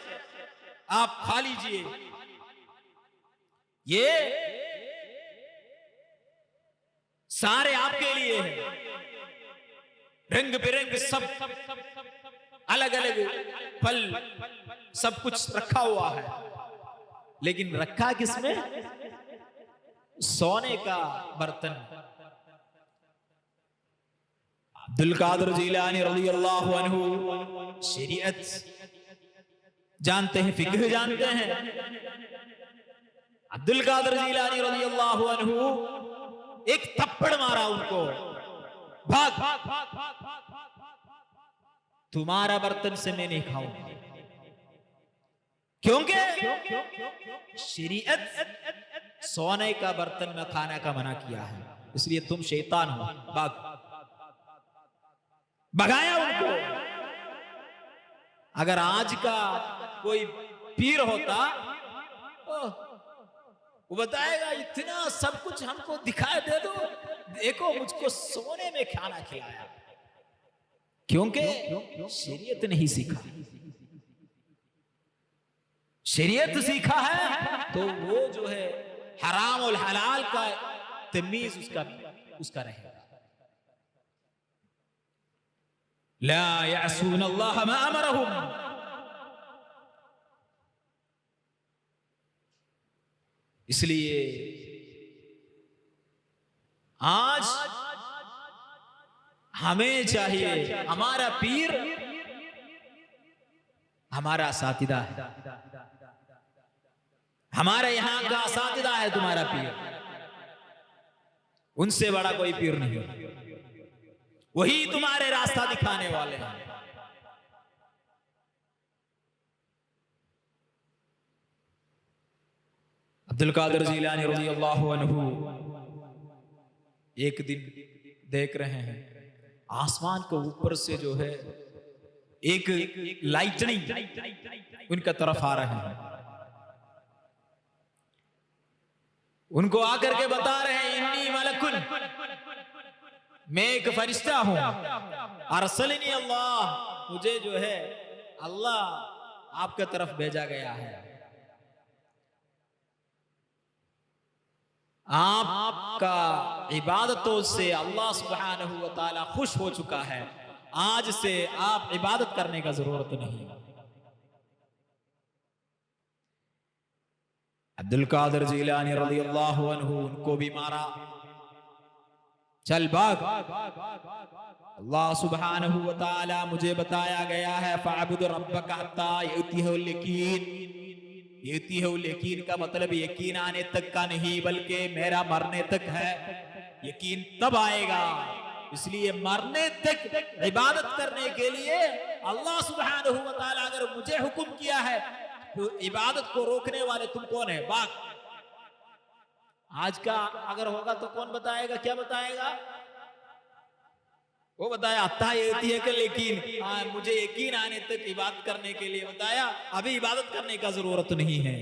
आप खा लीजिए। ये सारे आपके लिए है, रंग बिरंग सब अलग अलग फल सब कुछ रखा हुआ है, लेकिन रखा किसमें? सोने का बर्तन। अब्दुल कादिर जिलानी रज़ियल्लाहु अन्हु शरीयत जानते हैं, फिक्र जानते हैं। अब्दुल कादिर जिलानी रज़ियल्लाहु अन्हु एक थप्पड़ मारा उनको, भाग, तुम्हारा बर्तन से मैं नहीं खाऊंगा, क्योंकि शरीयत सोने का बर्तन में खाने का मना किया है, इसलिए तुम शैतान हो, भाग। भगाया उनको। अगर आज का कोई पीर होता वो बताएगा इतना सब कुछ हमको दिखाई दे दो, देखो मुझको सोने में खाना खिलाया, क्योंकि शरीयत नहीं सीखा। शरीयत सीखा है तो वो जो है हराम और हलाल का तमीज उसका रहेगा। ला यासून अल्लाह मा अमरहुम, इसलिए आज हमें चाहिए, हमारा पीर हमारा साथीदा है, हमारे यहां का साथीदा है तुम्हारा पीर, उनसे बड़ा कोई पीर नहीं, वही तुम्हारे रास्ता दिखाने वाले हैं। अब्दुल कादिर जीलानी रज़ियल्लाहु अन्हु एक दिन देख रहे हैं आसमान के ऊपर से जो है एक लाइटनिंग उनका तरफ आ रहे हैं। उनको आकर के बता रहे हैं इन्नी मलकुन, मैं एक फरिश्ता हूं, अरसलनी अल्लाह, मुझे जो है अल्लाह आपके तरफ भेजा गया है। आपका इबादतों से अल्लाह सुब्हानहू व तआला खुश हो चुका है, आज से आप इबादत करने का जरूरत नहीं। अब्दुल कादिर जीलानी रज़ियल्लाहु अन्हु उनको भी मारा, चल भाग, अल्लाह सुब्हानहू व तआला मुझे बताया गया है फअब्दुर रब्बका हत्ता यअतिहुल यकीन। यअतिहुल यकीन का मतलब यकीन आने तक का नहीं, बल्कि मेरा मरने तक है। यकीन तब आएगा, इसलिए मरने तक इबादत करने के लिए अल्लाह सुब्हानहू व तआला अगर मुझे हुक्म किया है तो इबादत को रोकने वाले तुम कौन है? भाग। आज का अगर होगा तो कौन बताएगा? क्या बताएगा? वो बताया लेकिन मुझे यकीन आने तक इबादत करने के लिए बताया, अभी इबादत करने का जरूरत नहीं है।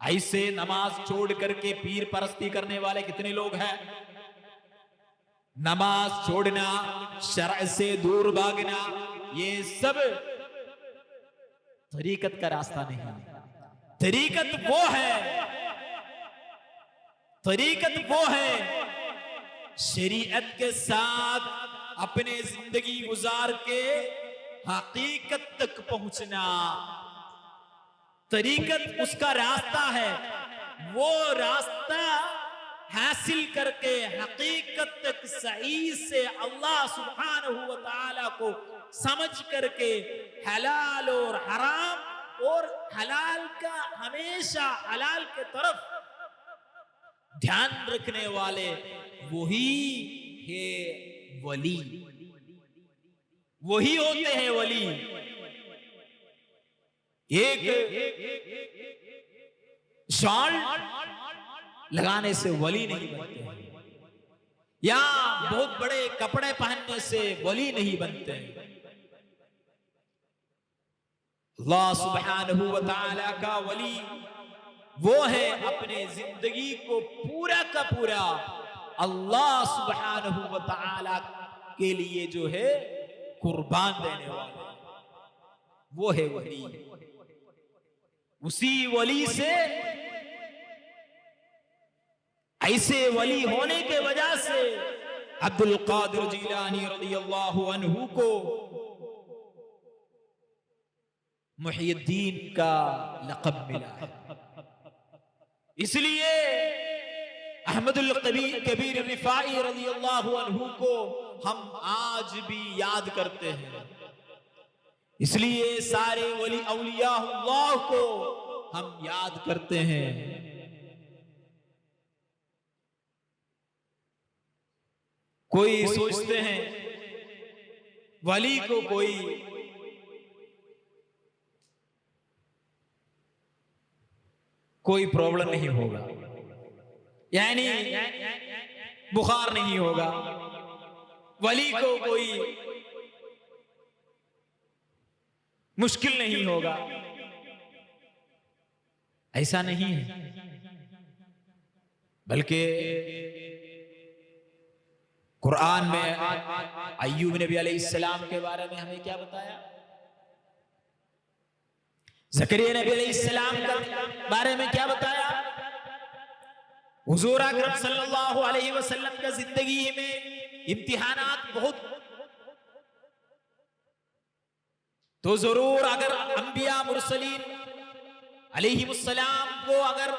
ऐसे नमाज छोड़ करके पीर परस्ती करने वाले कितने लोग हैं? नमाज छोड़ना, शरअ से दूर भागना, ये सब तरीकत का रास्ता नहीं है। तरीकत वो है शरीयत के साथ अपने जिंदगी गुजार के हकीकत तक पहुंचना। तरीकत उसका रास्ता है, वो रास्ता हासिल करके हकीकत तक सही से अल्लाह सुब्हानहू व तआला को समझ करके हलाल और हराम और हलाल का हमेशा हलाल के तरफ ध्यान रखने वाले वही है वली, वही होते हैं वली। एक शॉल लगाने से वली नहीं बनते, या बहुत बड़े कपड़े पहनने से वली नहीं बनते। अल्लाह सुब्हानहू व तआला का वली वो है अपने जिंदगी को पूरा का पूरा अल्लाह सुब्हानहू व तआला के लिए जो है कुर्बान देने वाला, वो है वली। उसी वली से, ऐसे वली होने के वजह से अब्दुल कादिर जीलानी रज़ियल्लाहु अन्हु को मुहिय्यद्दीन का लक़ब मिला है। इसलिए अहमदुल कबीर रिफाई रज़ियल्लाहु अन्हु को हम आज भी याद करते हैं। इसलिए सारे वली औलियाउल्लाह को हम याद करते हैं। कोई सोचते हैं वली को कोई प्रॉब्लम नहीं होगा, यानी बुखार नहीं होगा, वली को कोई मुश्किल नहीं होगा, ऐसा नहीं है। बल्कि कुरान में अय्यूब नबी अलैहिस्सलाम के बारे में हमें क्या बताया, ज़करिया नबी अलैहिस्सलाम के बारे में क्या बताया, हुजूर अकरम सल्लल्लाहु अलैहि वसल्लम का जिंदगी में इम्तिहानात बहुत, तो जरूर अगर अंबिया मुरसलीन अलैहिमुस्सलाम को अगर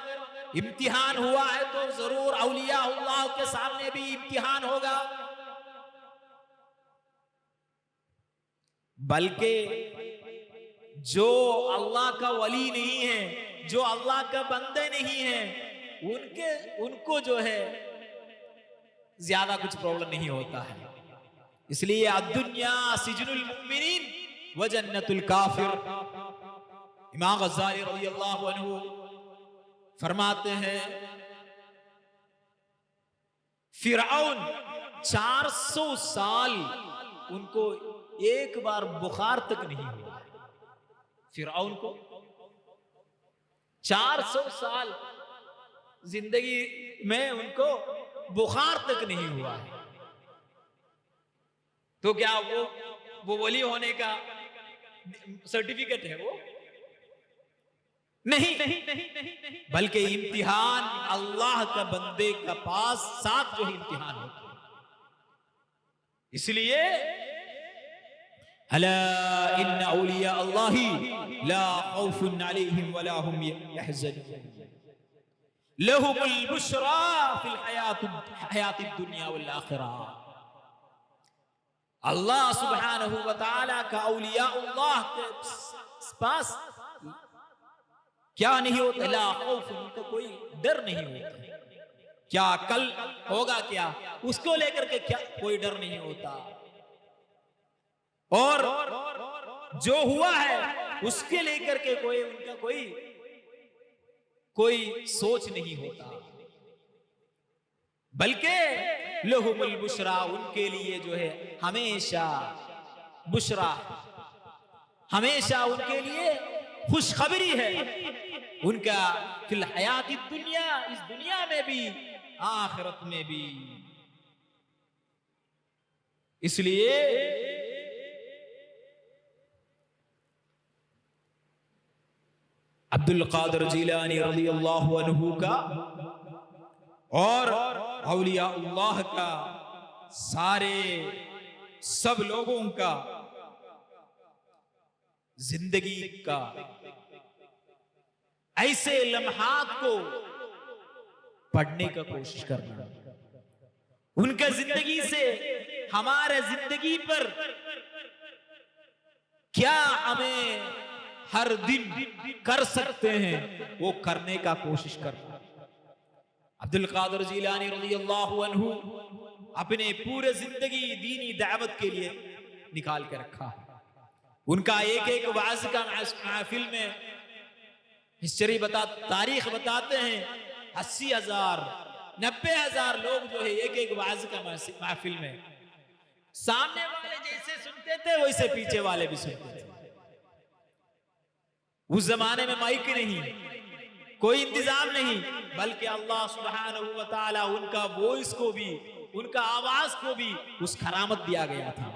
इम्तिहान हुआ है तो जरूर औलिया अल्लाह के सामने भी इम्तिहान होगा। बल्कि जो अल्लाह का वली नहीं है, जो अल्लाह का बंदे नहीं है, उनको जो है ज्यादा कुछ प्रॉब्लम नहीं होता है। इसलिए अद्दुन्या सिजनुल मुमिनीन व जन्नतुल काफिर। इमाम गज़्ज़ाली रज़ियल्लाहु अन्हु फरमाते हैं, फिरऔन 400 साल उनको एक बार बुखार तक नहीं हुआ। फिरऔन को 400 साल जिंदगी में उनको बुखार तक नहीं हुआ है। तो क्या वो वली होने का सर्टिफिकेट है? वो नहीं, बल्कि इम्तिहान अल्लाह का बंदे का पास साथ जो इम्तिहान होता है। इसलिए अला इन्ना औलिया अल्लाही ला खौफुन अलैहिम वला हुम यहज़नून लहुमुल बुश्रा फिल हयातिद दुनिया वल आखिरा। अल्लाह सुब्हानहु व तआला का औलिया अल्लाह के पास क्या नहीं होता, ला खौफ, उनको कोई डर नहीं होता। क्या कल होगा, क्या उसको लेकर के क्या कोई डर नहीं होता, और जो हुआ है उसके लेकर के उनका कोई सोच नहीं होता। बल्कि लहुमुल बुशरा, उनके लिए जो है हमेशा बुशरा, हमेशा उनके लिए खुशखबरी है। उनका फिल हयाती दुनिया, इस दुनिया में भी आखिरत में भी। इसलिए अब्दुल कादिर जीलानी रज़ियल्लाहु अन्हु का और औलिया अल्लाह का, सारे सब लोगों का जिंदगी का ऐसे लम्हात को पढ़ने का कोशिश करना, उनका जिंदगी से हमारे जिंदगी पर क्या हमें हर दिन कर सकते हैं वो करने का कोशिश करना। अब्दुल कादिर जीलानी रज़ियल्लाहु अन्हु अपने पूरे जिंदगी दीनी दावत के लिए निकाल के रखा है। उनका एक एक वाज का महफिल में हिस्ट्री तारीख बताते हैं, 80,000 90,000 लोग जो है एक एक वाज का महफिल में, सामने वाले जैसे सुनते थे वैसे पीछे वाले भी सुनते थे। उस जमाने में माइक नहीं, कोई इंतजाम नहीं, बल्कि अल्लाह सुब्हानहु व तआला उनका वॉइस को भी, उनका आवाज को भी उस करामत दिया गया था।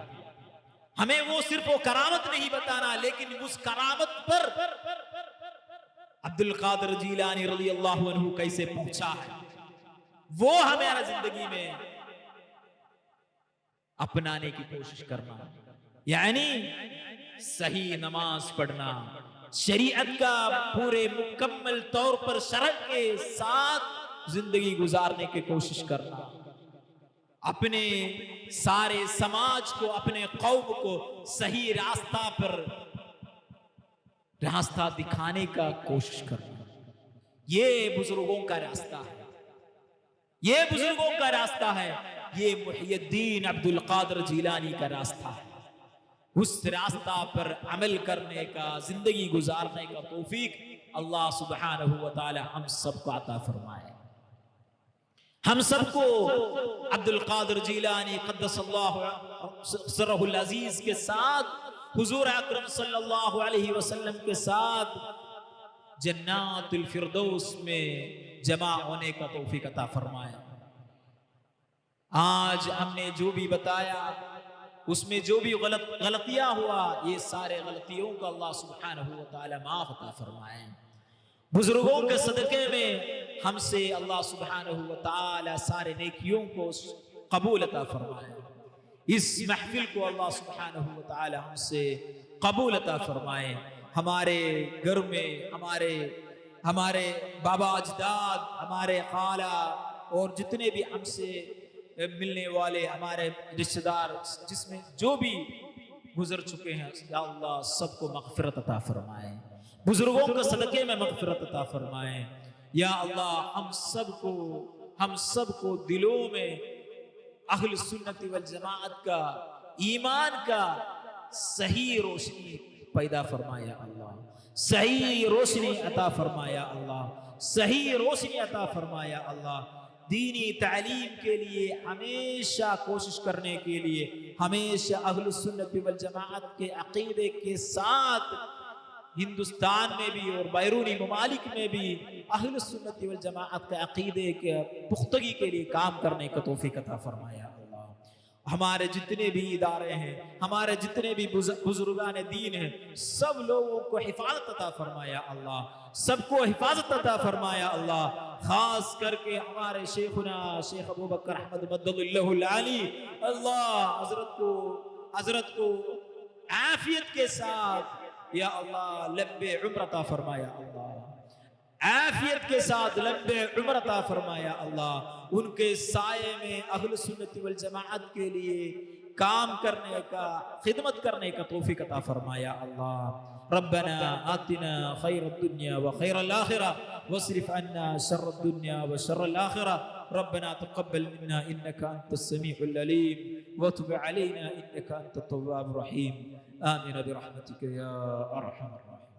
हमें वो सिर्फ वो करामत नहीं बताना, लेकिन उस करामत पर अब्दुल कादिर जीलानी रज़ियल्लाहु अन्हु कैसे पहुंचा है वो हमारा जिंदगी में अपनाने की कोशिश करना। यानी सही नमाज पढ़ना, शरीयत का पूरे मुकम्मल तौर पर शरअ के साथ जिंदगी गुजारने की कोशिश करना, अपने सारे समाज को, अपने कौम को सही रास्ता दिखाने का कोशिश करना। ये बुजुर्गों का रास्ता है, ये बुजुर्गों का रास्ता है, ये मुहिय्यद्दीन अब्दुल कादिर जीलानी का रास्ता है। उस रास्ता पर अमल करने का, जिंदगी गुजारने का तौफीक अल्लाह सुब्हानहु व तआला हम सबको अता फरमाए। हम सबको अब्दुल कादिर जीलानी क़द्दसल्लाहु सिर्रहुल अज़ीज़ के साथ हुजूर अकरम सल्लल्लाहु अलैहि वसल्लम के साथ जन्नतुल फिरदौस में जमा होने का तौफीक अता फरमाए। आज हमने जो भी बताया उसमें जो भी गलतियां हुआ, ये सारे गलतियों को अल्लाह सुब्हानहू व तआला माफ अता फरमाए। बुजुर्गों के सदके में हमसे अल्लाह सुब्हानहू व तआला सारे नेकियों को कबूल अता फरमाए। इस महफिल को अल्लाह सुब्हानहू व तआला हमसे कबूल अता फरमाए। हमारे घर में हमारे बाबा अजदाद, हमारे खाला और जितने भी हमसे मिलने वाले हमारे रिश्तेदार जिसमें जो भी गुजर चुके हैं, या अल्लाह सबको मग़फ़िरत अता फरमाए। बुजुर्गों के सदक़े में मग़फ़िरत अता फरमाए। या अल्लाह हम सबको दिलों में अहल सुन्नत वल जमाअत का, ईमान का सही रोशनी पैदा फरमाया अल्लाह, सही रोशनी अता फरमाया अल्लाह, सही रोशनी अता फरमाया अल्लाह। दीनी तालीम के लिए हमेशा कोशिश करने के लिए, हमेशा अहल सुन्नत वल जमाअत के अकीदे के साथ हिंदुस्तान में भी और बैरूनी ममालिक में भी अहल सुन्नत वल जमाअत के अकीदे के पुख्तगी के लिए काम करने का तौफीक अता फरमाया अल्लाह। हमारे जितने भी इदारे हैं, हमारे जितने भी बुजुर्गान दीन हैं, सब लोगों को हिफाजत अता फरमाया अल्लाह, सबको हिफाजत अता फरमाया अल्लाह। खास करके हमारे शेखुना शेख अबू बकर अहमद मद्दल्लाहुल आली, अल्लाह हजरत को आफियत के साथ या अल्लाह लंबे उम्र अता फरमाया अल्लाह, आफियत के साथ लंबे उम्र अता फरमाया अल्लाह। उनके साये में अहल सुन्नत वल जमाअत के लिए काम करने का, खिदमत करने का तौफीक अता फरमाया अल्लाह। रब्बना आतिना खैरद दुनिया व खैरल आखिरह वस्रिफ अन्ना शर्रद दुनिया व शर्रल आखिरह। रब्बना तक़ब्बल मिन्ना इन्नका अंतस समीउल अलीम व तुब अलैना इन्नका अंतत तव्वाबुर रहीम। आमीन बिरहमतिका या अरहमर राहिमीन।